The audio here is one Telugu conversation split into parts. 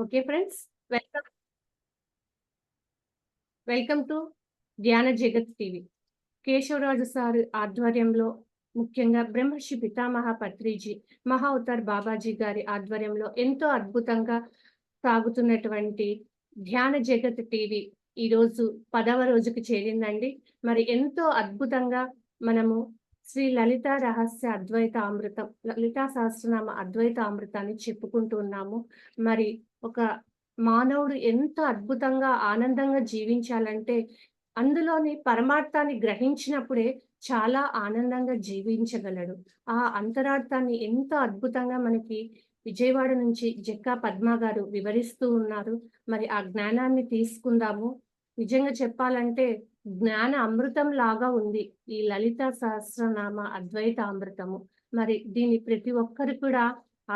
Okay friends, welcome welcome to ధ్యాన జగత్ టీవీ. కేశవరాజు సార్ ఆధ్వర్యంలో, ముఖ్యంగా బ్రహ్మర్షి పితామహ పత్రిజీ, మహా అవతార్ బాబాజీ గారి ఆధ్వర్యంలో ఎంతో అద్భుతంగా సాగుతున్నటువంటి ధ్యాన జగత్ టీవీ ఈరోజు 10వ రోజుకి చేరిందండి. మరి ఎంతో అద్భుతంగా మనము శ్రీ లలితా రహస్య అద్వైత అమృతం, లలితా సహస్రనామ అద్వైత అమృతాన్ని చెప్పుకుంటూ ఉన్నాము. మరి ఒక మానవుడు ఎంత అద్భుతంగా, ఆనందంగా జీవించాలంటే, అందులోని పరమార్థాన్ని గ్రహించినప్పుడే చాలా ఆనందంగా జీవించగలడు. ఆ అంతరార్థాన్ని ఎంతో అద్భుతంగా మనకి విజయవాడ నుంచి జక్కా పద్మ గారు వివరిస్తూ ఉన్నారు. మరి ఆ జ్ఞానాన్ని తీసుకుందాము. నిజంగా చెప్పాలంటే జ్ఞాన అమృతం లాగా ఉంది ఈ లలితా సహస్రనామ అద్వైత అమృతము. మరి దీన్ని ప్రతి ఒక్కరు కూడా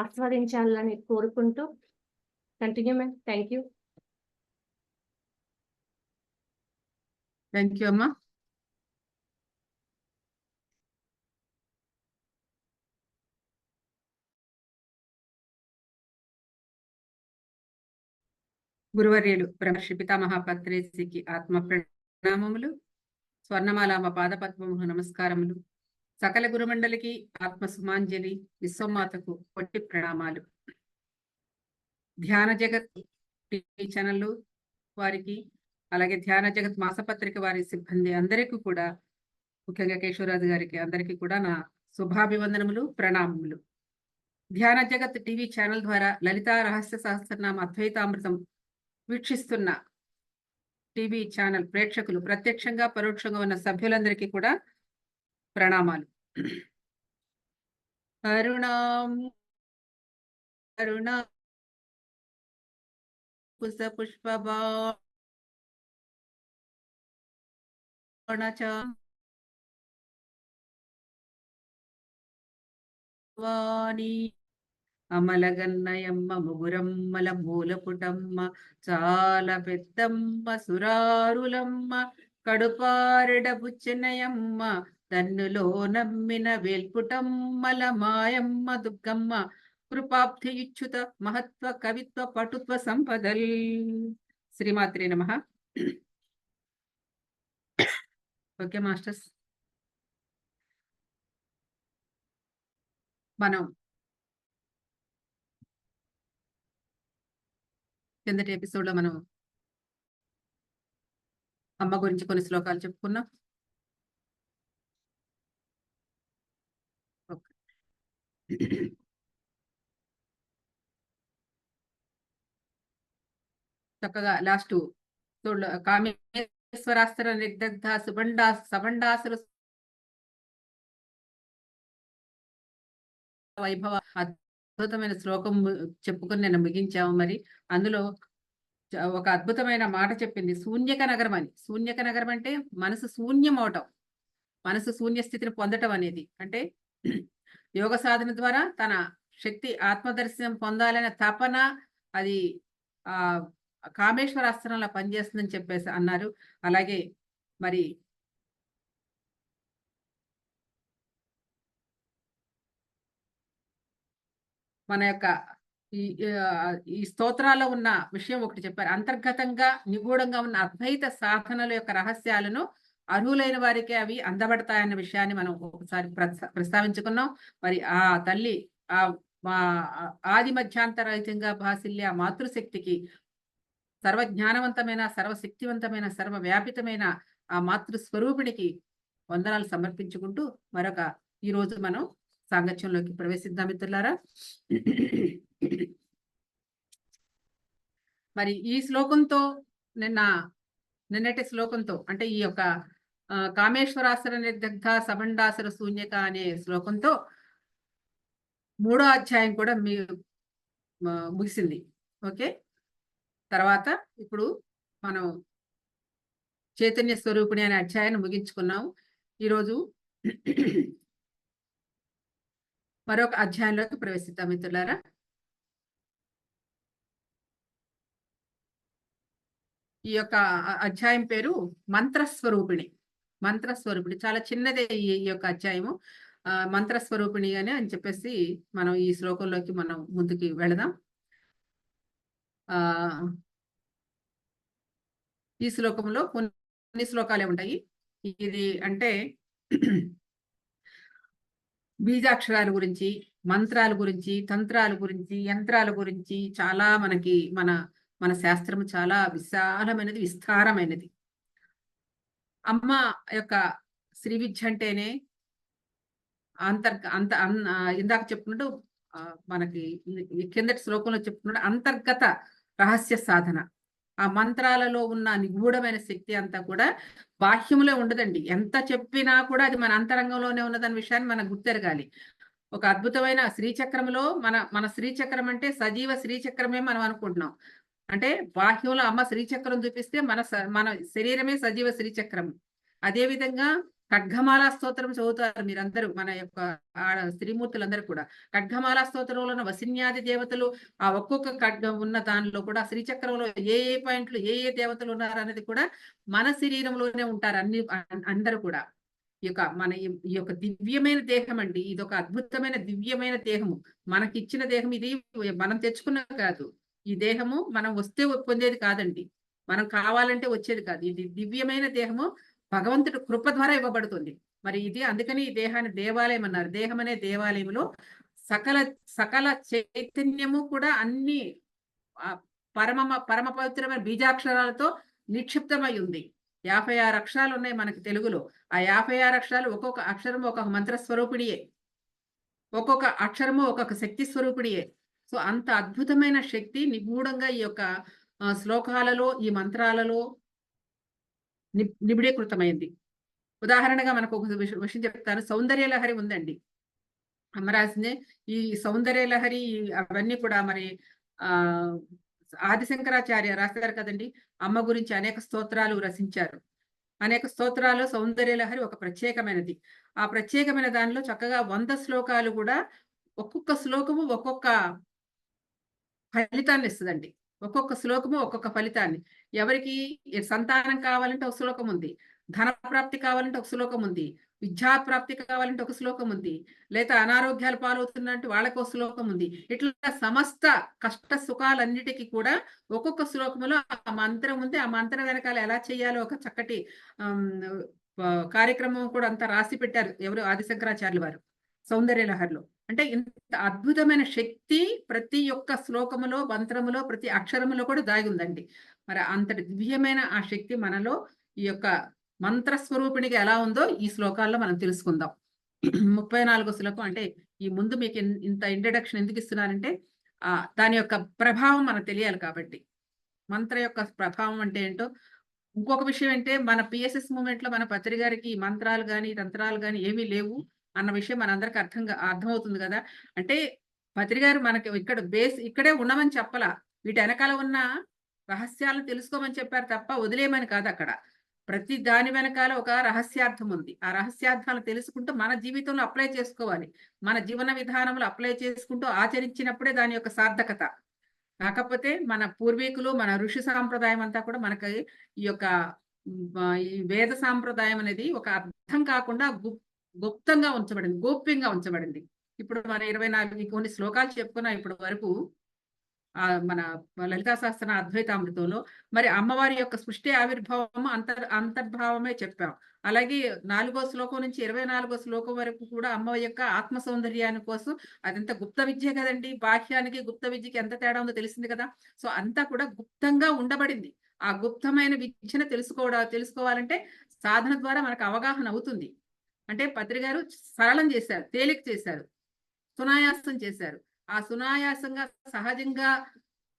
ఆస్వాదించాలని కోరుకుంటూ continue ma'am. Thank you. Thank you అమ్మా. గురువర్యులు బ్రహ్మర్షి పితామహ పత్రిజీకి ఆత్మ ప్రణామములు, స్వర్ణమాలామ పాదపద్మములు నమస్కారములు, సకల గురుమండలికి ఆత్మ సుమాంజలి, విశ్వమాతకు కొట్టి ప్రణామాలు. ధ్యాన జగత్ టీవీ ఛానల్ వారికి, అలాగే ధ్యాన జగత్ మాసపత్రిక వారి సిబ్బంది అందరికీ కూడా, ముఖ్యంగా కేశవరాజు గారికి అందరికీ కూడా నా శుభాభివందనములు, ప్రణామములు. ధ్యాన జగత్ టీవీ ఛానల్ ద్వారా లలితా రహస్య సహస్రనామ అద్వైతామృతం వీక్షిస్తున్న టీవీ ఛానల్ ప్రేక్షకులు, ప్రత్యక్షంగా పరోక్షంగా ఉన్న సభ్యులందరికీ కూడా ప్రణామాలు. అరుణాం అరుణా పుష్పబాణచ వాణి అమలగన్నయమ్మ ముగురమ్మల మూలపుటమ్మ చాలా పెద్దమ్మ సురారులమ్మ కడుపారెడ బుచ్చనయమ్మ తన్నులో నమ్మిన వేల్పుటమ్మల మాయమ్మ దుర్గమ్మ కృపాబ్ధియుచ్యుత మహత్వ కవిత్వ పటుత్వ సంపదల్. శ్రీమాత్రే నమః. ఓకే మాస్టర్స్, మనం కిందటి ఎపిసోడ్ లో మనం అమ్మ గురించి కొన్ని శ్లోకాలు చెప్పుకున్నాం. చక్కగా లాస్ట్ కామేశ్వరాస్త్ర నిర్దగ్ధ సబండాసుర వైభవ అద్భుతమైన శ్లోకం చెప్పుకొని నేను ముగించాము. మరి అందులో ఒక అద్భుతమైన మాట చెప్పింది, శూన్యక నగరం అని. శూన్యక నగరం అంటే మనసు శూన్యం అవటం, మనసు శూన్య స్థితిని పొందటం అనేది. అంటే యోగ సాధన ద్వారా తన శక్తి ఆత్మదర్శనం పొందాలనే తపన అది ఆ కామేశ్వరాస్త్రంలో పనిచేస్తుందని చెప్పేసి అన్నారు. అలాగే మరి మన యొక్క ఈ స్తోత్రాల్లో ఉన్న విషయం ఒకటి చెప్పారు. అంతర్గతంగా నిగూఢంగా ఉన్న అద్వైత సాధనల యొక్క రహస్యాలను అర్హులైన వారికి అవి అందబడతాయన్న విషయాన్ని మనం ఒకసారి ప్రస్తావించుకున్నాం. మరి ఆ తల్లి ఆది మధ్యాంతరహితంగా భాసిల్లే ఆ మాతృశక్తికి, సర్వజ్ఞానవంతమైన, సర్వశక్తివంతమైన, సర్వవ్యాపితమైన ఆ మాతృస్వరూపిణికి వందనాలు సమర్పించుకుంటూ ఈ రోజు మనం సాంగత్యంలోకి ప్రవేశిద్దాం మిత్రులారా. మరి ఈ శ్లోకంతో నిన్నటి శ్లోకంతో అంటే ఈ యొక్క కామేశ్వరాసుర నిర్దగ్ధ సబండాసుర శూన్యక అనే శ్లోకంతో 3వ అధ్యాయం కూడా ముగిసింది. ఓకే, తర్వాత ఇప్పుడు మనం చైతన్య స్వరూపిణి అనే అధ్యాయాన్ని ముగించుకున్నాం. ఈరోజు మరొక అధ్యాయంలోకి ప్రవేశిద్దాం మిత్రులారా. ఈ యొక్క అధ్యాయం పేరు మంత్రస్వరూపిణి. మంత్రస్వరూపిణి చాలా చిన్నదే ఈ యొక్క అధ్యాయము. మంత్రస్వరూపిణి అని చెప్పేసి మనం ఈ శ్లోకంలోకి మనం ముందుకి వెళదాం. ఆ ఈ శ్లోకంలో కొన్ని శ్లోకాలే ఉంటాయి. ఇది అంటే బీజాక్షరాల గురించి, మంత్రాల గురించి, తంత్రాల గురించి, యంత్రాల గురించి చాలా మనకి మన శాస్త్రం చాలా విశాలమైనది, విస్తారమైనది. అమ్మ యొక్క శ్రీ విద్య అంటేనే ఇందాక చెప్పుకున్నట్టు మనకి ఈ కిందటి శ్లోకంలో చెప్పుకున్నట్టు అంతర్గత రహస్య సాధన. ఆ మంత్రాలలో ఉన్న నిగూఢమైన శక్తి అంతా కూడా బాహ్యంలో ఉండదండి. ఎంత చెప్పినా కూడా అది మన అంతరంగంలోనే ఉన్నదన్న విషయాన్ని మనం గుర్తెరగాలి. ఒక అద్భుతమైన శ్రీచక్రంలో మన శ్రీచక్రం అంటే సజీవ శ్రీచక్రమే మనం అనుకుంటున్నాం. అంటే బాహ్యంలో అమ్మ శ్రీచక్రం చూపిస్తే మన శరీరమే సజీవ శ్రీచక్రం. అదే విధంగా ఖడ్గమాలా స్తోత్రం చదువుతారు మీరందరూ, మన యొక్క స్త్రీమూర్తులందరూ కూడా. ఖడ్గమాలా స్తోత్రంలో ఉన్న వసిన్యాది దేవతలు ఆ ఒక్కొక్క ఖడ్గం ఉన్న దానిలో కూడా శ్రీచక్రంలో ఏ పాయింట్లు ఏ దేవతలు ఉన్నారనేది కూడా మన శరీరంలోనే ఉంటారు అందరూ కూడా. ఈ యొక్క దివ్యమైన దేహం అండి. ఇదొక అద్భుతమైన దివ్యమైన దేహము. మనకిచ్చిన దేహం ఇది, మనం తెచ్చుకున్నది కాదు. ఈ దేహము మనం వస్తే పొందేది కాదండి. మనం కావాలంటే వచ్చేది కాదు. ఇది దివ్యమైన దేహము భగవంతుడి కృప ద్వారా ఇవ్వబడుతుంది. మరి ఇది అందుకని ఈ దేహాన్ని దేవాలయం అన్నారు. దేహం అనే దేవాలయంలో సకల సకల చైతన్యము కూడా అన్ని పరమ పవిత్రమైన బీజాక్షరాలతో నిక్షిప్తమై ఉంది. 56 అక్షరాలు ఉన్నాయి మనకి తెలుగులో. ఆ 56 అక్షరాలు ఒక్కొక్క అక్షరం ఒక్కొక్క మంత్ర స్వరూపిడియే. ఒక్కొక్క అక్షరము ఒక్కొక్క శక్తి స్వరూపిడియే. సో అంత అద్భుతమైన శక్తి నిగూఢంగా ఈ యొక్క శ్లోకాలలో, ఈ మంత్రాలలో నిబిడీకృతమైంది. ఉదాహరణగా మనకు ఒక విషయం చెప్తాను. సౌందర్య లహరి ఉందండి. అమ్మరాసిందే. ఈ సౌందర్య లహరి అవన్నీ కూడా మరి ఆదిశంకరాచార్య రాశారు కదండి. అమ్మ గురించి అనేక స్తోత్రాలు రచించారు. అనేక స్తోత్రాలు సౌందర్య లహరి ఒక ప్రత్యేకమైనది. ఆ ప్రత్యేకమైన దానిలో చక్కగా 100 శ్లోకాలు కూడా ఒక్కొక్క శ్లోకము ఒక్కొక్క ఫలితాన్ని ఇస్తదండి. ఒక్కొక్క శ్లోకము ఒక్కొక్క ఫలితాన్ని. ఎవరికి సంతానం కావాలంటే ఒక శ్లోకం ఉంది. ధన ప్రాప్తి కావాలంటే ఒక శ్లోకం ఉంది. విద్యా ప్రాప్తి కావాలంటే ఒక శ్లోకం ఉంది. లేదా అనారోగ్యాలు పాలవుతున్నట్టు వాళ్ళకి ఒక శ్లోకం ఉంది. ఇట్లా సమస్త కష్ట సుఖాలన్నిటికీ కూడా ఒక్కొక్క శ్లోకములో ఆ మంత్రం ఉంది. ఆ మంత్రం వెనకాల ఎలా చేయాలో ఒక చక్కటి కార్యక్రమం కూడా అంతా రాసి పెట్టారు. ఎవరు? ఆదిశంకరాచార్యులు వారు సౌందర్య లహరిలో. అంటే ఇంత అద్భుతమైన శక్తి ప్రతి ఒక్క శ్లోకములో, మంత్రములో, ప్రతి అక్షరములో కూడా దాగి ఉందండి. మరి అంతటి దివ్యమైన ఆ శక్తి మనలో ఈ యొక్క మంత్ర స్వరూపిణిగా ఎలా ఉందో ఈ శ్లోకాల్లో మనం తెలుసుకుందాం. 34 శ్లోకం అంటే ఈ ముందు మీకు ఇంత ఇంట్రడక్షన్ ఎందుకు ఇస్తున్నానంటే దాని యొక్క ప్రభావం మనకు తెలియాలి కాబట్టి. మంత్ర యొక్క ప్రభావం అంటే ఏంటో. ఇంకొక విషయం అంటే మన పిఎస్ఎస్ మూవ్‌మెంట్‌లో మన పత్రి గారికి మంత్రాలు గాని, తంత్రాలు గాని ఏమీ లేవు అన్న విషయం మనందరికి అర్థమవుతుంది గదా! అంటే పత్రి గారు మనకి ఇక్కడ ఇక్కడే ఉండమని చెప్పలా. వీటి వెనకాల ఉన్న రహస్యాలను తెలుసుకోమని చెప్పారు తప్ప వదిలేయమని కాదక్కడ. ప్రతి దాని వెనకాల ఒక రహస్యార్థం ఉంది. ఆ రహస్యార్థాలను తెలుసుకుంటూ మన జీవితంలో అప్లై చేసుకోవాలి. మన జీవన విధానంలో అప్లై చేసుకుంటూ ఆచరించినప్పుడే దాని యొక్క సార్థకత. కాకపోతే మన పూర్వీకులు, మన ఋషి సాంప్రదాయం అంతా కూడా మనకి ఈ యొక్క ఈ వేద సాంప్రదాయం అనేది ఒక అర్థం కాకుండా గుప్తంగా ఉంచబడింది. గోప్యంగా ఉంచబడింది. ఇప్పుడు మన 24 కొన్ని శ్లోకాలు చెప్పుకున్నాం ఇప్పటి వరకు. మన లలితా సహస్ర అద్వైతామృతంలో మరి అమ్మవారి యొక్క సృష్టి ఆవిర్భావం అంతర్భావమే చెప్పాం. అలాగే 4వ శ్లోకం నుంచి 24వ శ్లోకం వరకు కూడా అమ్మ యొక్క ఆత్మ సౌందర్యాని కోసం అదంతా గుప్త విద్య కదండి. బాహ్యానికి గుప్త విద్యకి ఎంత తేడా ఉందో తెలిసింది కదా. సో అంతా కూడా గుప్తంగా ఉండబడింది. ఆ గుప్తమైన విద్యను తెలుసుకోవాలంటే సాధన ద్వారా మనకు అవగాహన అవుతుంది. అంటే పత్రి గారు సరళం చేశారు, తేలిక చేశారు, సునాయాసం చేశారు. ఆ సునాయాసంగా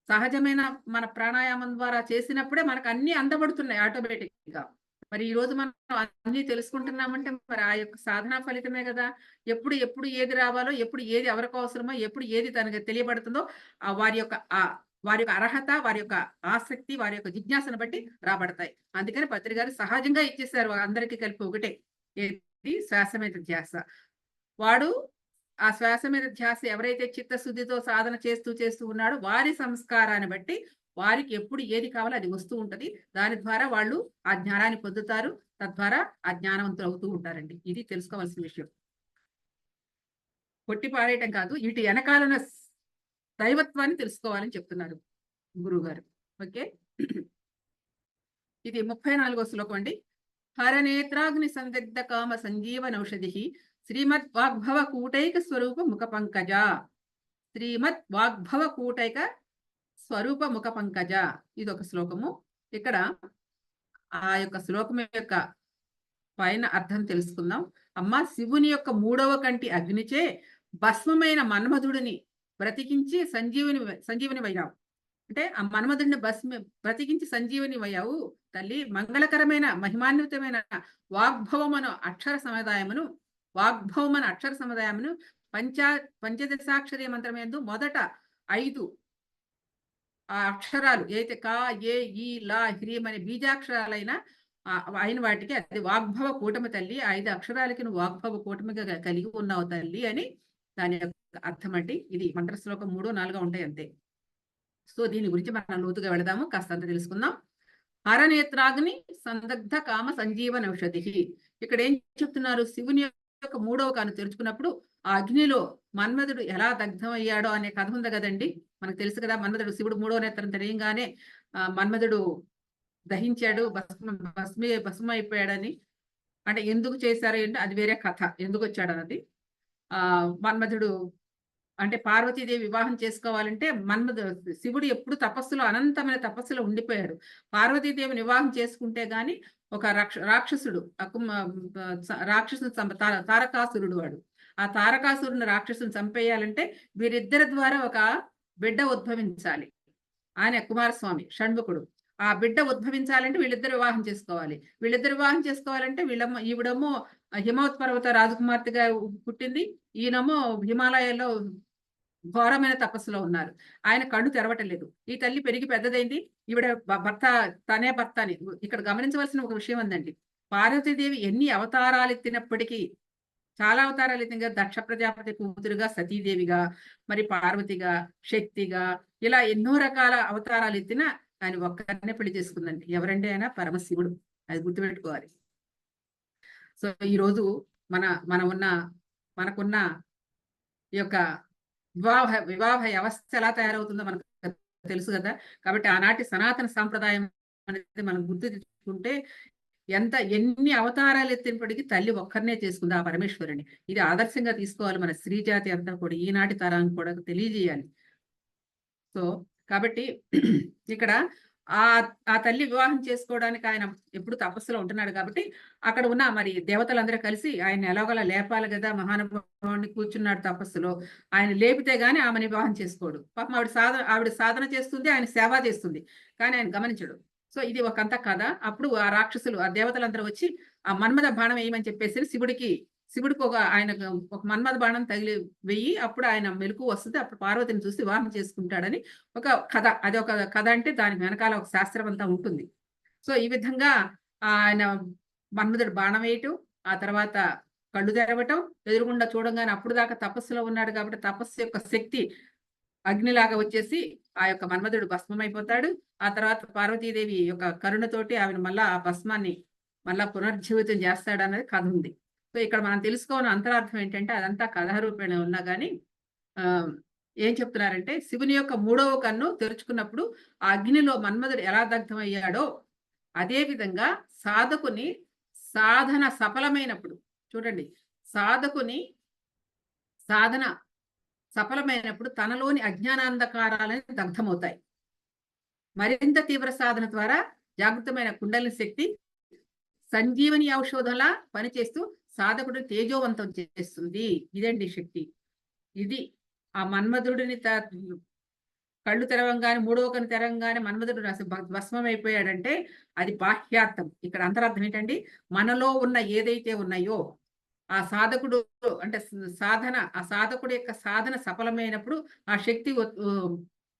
సహజమైన మన ప్రాణాయామం ద్వారా చేసినప్పుడే మనకు అన్ని అందబడుతున్నాయి ఆటోమేటిక్‌గా. మరి ఈ రోజు మనం అన్నీ తెలుసుకుంటున్నామంటే మరి ఆ యొక్క సాధనా ఫలితమే కదా. ఎప్పుడు ఏది రావాలో, ఎప్పుడు ఏది ఎవరికి అవసరమో, ఎప్పుడు ఏది తనకి తెలియబడుతుందో వారి యొక్క అర్హత, వారి యొక్క ఆసక్తి, వారి యొక్క జిజ్ఞాసను బట్టి రాబడతాయి. అందుకని పత్రి గారు సహజంగా ఇచ్చేసారు అందరికీ కలిపి ఒకటే. ఏది? శ్వాస మీద ధ్యాస. వాడు ఆ శ్వాస మీద ధ్యాస ఎవరైతే చిత్తశుద్ధితో సాధన చేస్తూ ఉన్నాడో వారి సంస్కారాన్ని బట్టి వారికి ఎప్పుడు ఏది కావాలో అది వస్తూ ఉంటది. దాని ద్వారా వాళ్ళు ఆ జ్ఞానాన్ని పొందుతారు. తద్వారా ఆ జ్ఞానవంతులు అవుతూ ఉంటారండి. ఇది తెలుసుకోవాల్సిన విషయం. కొట్టి పారేయటం కాదు. వీటి వెనకాలన్న దైవత్వాన్ని తెలుసుకోవాలని చెప్తున్నారు. గురువు గారు. ఓకే. ఇది 34వ శ్లోకం అండి. హరనేత్రాగ్ని సందిగ్ధ కామ సంజీవనౌషధి శ్రీమద్ వాగ్భవ కూటైక స్వరూప ముఖ పంకజ. శ్రీమద్ వాగ్భవ కూటైక స్వరూప ముఖ పంకజ. ఇది ఒక శ్లోకము. ఇక్కడ ఆ యొక్క శ్లోకం యొక్క పైన అర్థం తెలుసుకుందాం. అమ్మ, శివుని యొక్క 3వ కంటి అగ్నిచే భస్మమైన మన్మధుడిని బ్రతికించి సంజీవుని వయ్యావు. అంటే ఆ మన్మధుడిని బ్రతికించి సంజీవుని వయ్యావు తల్లి. మంగళకరమైన మహిమాన్వితమైన వాగ్భవమను అక్షర సముదాయమును పంచదశాక్షరీ మంత్రమేందు మొదట 5 ఆ అక్షరాలు ఏదైతే కా, ఏ, ఈ, లా, హ్రీం అనే బీజాక్షరాలైన అయిన వాటికి అది వాగ్భవ కూటమి తల్లి. 5 అక్షరాలకి నువ్వు వాగ్భవ కూటమిగా కలిగి ఉన్నావు తల్లి అని దాని యొక్క అర్థం అండి. ఇది మంత్ర శ్లోకం 3, 4 ఉంటాయి అంతే. సో దీని గురించి మనం లోతుగా వెళదాము, కాస్తంత తెలుసుకుందాం. హరనేత్రాగ్ని సందగ్ధ కామ సంజీవన ఔషధి. ఇక్కడ ఏం చెప్తున్నారు? శివుని యొక్క 3వ కన్ను తెరుచుకున్నప్పుడు ఆ అగ్నిలో మన్మధుడు ఎలా దగ్ధమయ్యాడో అనే కథ ఉంది కదండి. మనకు తెలుసు కదా. మన్మధుడు శివుడు 3వ నేత్రం తెలియంగానే మన్మధుడు దహించాడు, భస్మైపోయాడని. అంటే ఎందుకు చేశారు అంటే అది వేరే కథ, ఎందుకు వచ్చాడు అన్నది. మన్మధుడు అంటే పార్వతీదేవి వివాహం చేసుకోవాలంటే శివుడు ఎప్పుడు తపస్సులో, అనంతమైన తపస్సులో ఉండిపోయాడు. పార్వతీదేవిని వివాహం చేసుకుంటే గాని ఒక రాక్షసుడు తారకాసురుడు వాడు. ఆ తారకాసురుని రాక్షసుని చంపేయాలంటే వీరిద్దరి ద్వారా ఒక బిడ్డ ఉద్భవించాలి. ఆయన కుమారస్వామి షణ్ముఖుడు. ఆ బిడ్డ ఉద్భవించాలంటే వీళ్ళిద్దరు వివాహం చేసుకోవాలి. ఈవిడమో హిమవత్ పర్వత రాజకుమార్తెగా పుట్టింది, ఈయనమో హిమాలయాల్లో ఘోరమైన తపస్సులో ఉన్నారు. ఆయన కళ్ళు తెరవటలేదు. ఈ తల్లి పెరిగి పెద్దదైంది. ఈవిడ తనే భర్త అని. ఇక్కడ గమనించవలసిన ఒక విషయం ఉందండి. పార్వతీదేవి ఎన్ని అవతారాలు ఎత్తినప్పటికీ, చాలా అవతారాలు ఎత్తిన, దక్ష ప్రజాపతి కూతురుగా, సతీదేవిగా, మరి పార్వతిగా, శక్తిగా, ఇలా ఎన్నో రకాల అవతారాలు ఎత్తినా ఆయన ఒక్కరినే పెళ్లి చేసుకుందండి. ఎవరండి ఆయన? పరమశివుడు. అది గుర్తుపెట్టుకోవాలి. సో ఈరోజు మనకున్న ఈ యొక్క వివాహ వ్యవస్థ ఎలా తయారవుతుందో మనకు తెలుసు కదా. కాబట్టి ఆనాటి సనాతన సాంప్రదాయం అనేది మనం గుర్తు తెచ్చుకుంటే ఎన్ని అవతారాలు ఎత్తినప్పటికీ తల్లి ఒక్కరినే చేసుకుంది, ఆ పరమేశ్వరుని. ఇది ఆదర్శంగా తీసుకోవాలి మన స్త్రీ జాతి అంతా కూడా, ఈనాటి తరానికి కూడా తెలియజేయాలి. సో కాబట్టి ఇక్కడ ఆ తల్లి వివాహం చేసుకోవడానికి ఆయన ఎప్పుడు తపస్సులో ఉంటున్నాడు. కాబట్టి అక్కడ ఉన్న మరి దేవతలందరూ కలిసి ఆయన ఎలాగోలా లేపాలి కదా. మహానుభావుని కూర్చున్నాడు తపస్సులో. ఆయన లేపితే గాని ఆమెను వివాహం చేసుకోడు. పాపం ఆవిడ సాధన చేస్తుంది, ఆయన సేవ చేస్తుంది, కానీ ఆయన గమనించడు. సో ఇది ఒకంత కథ. అప్పుడు ఆ రాక్షసులు, ఆ దేవతలందరూ వచ్చి ఆ మన్మథ బాణం వేయమని చెప్పేసి శివుడికి ఒక మన్మథ బాణం వెయ్యి. అప్పుడు ఆయన మెలకు వస్తుంది. అప్పుడు పార్వతిని చూసి వివాహం చేసుకుంటాడని ఒక కథ. అది ఒక కథ. అంటే దానికి వెనకాల ఒక శాస్త్రం అంతా ఉంటుంది. సో ఈ విధంగా ఆయన మన్మథుడు బాణం వేయటం, ఆ తర్వాత కళ్ళు తెరవటం, ఎదురుగుండా చూడంగానే అప్పుడు దాకా తపస్సులో ఉన్నాడు కాబట్టి తపస్సు యొక్క శక్తి అగ్నిలాగా వచ్చేసి ఆ యొక్క మన్మథుడు భస్మమైపోతాడు. ఆ తర్వాత పార్వతీదేవి యొక్క కరుణతోటి ఆమెను మళ్ళా ఆ భస్మాన్ని మళ్ళా పునర్జీవితం చేస్తాడు అనేది కథ ఉంది. సో ఇక్కడ మనం తెలుసుకోవాలని అంతరార్థం ఏంటంటే అదంతా కథారూపేణ ఉన్నా కానీ ఏం చెప్తున్నారంటే శివుని యొక్క 3వ కన్ను తెరుచుకున్నప్పుడు ఆ అగ్నిలో మన్మధుడు ఎలా దగ్ధమయ్యాడో అదే విధంగా సాధకుని సాధన సఫలమైనప్పుడు, చూడండి, సాధకుని సాధన సఫలమైనప్పుడు తనలోని అజ్ఞానాంధకారాలని దగ్ధమవుతాయి. మరింత తీవ్ర సాధన ద్వారా జాగృతమైన కుండలిని శక్తి సంజీవని ఔషధంలా పనిచేస్తూ సాధకుడు తేజోవంతం చేస్తుంది. ఇదండి శక్తి. ఇది ఆ మన్మధుడిని కళ్ళు తెరవంగానే, 3వ కన్ను తెరవంగానే మన్మధుడు భస్మం అయిపోయాడంటే అది బాహ్యార్థం. ఇక్కడ అంతరార్థం ఏంటండి? మనలో ఉన్న ఏదైతే ఉన్నాయో ఆ సాధకుడు అంటే ఆ సాధకుడు యొక్క సాధన సఫలమైనప్పుడు ఆ శక్తి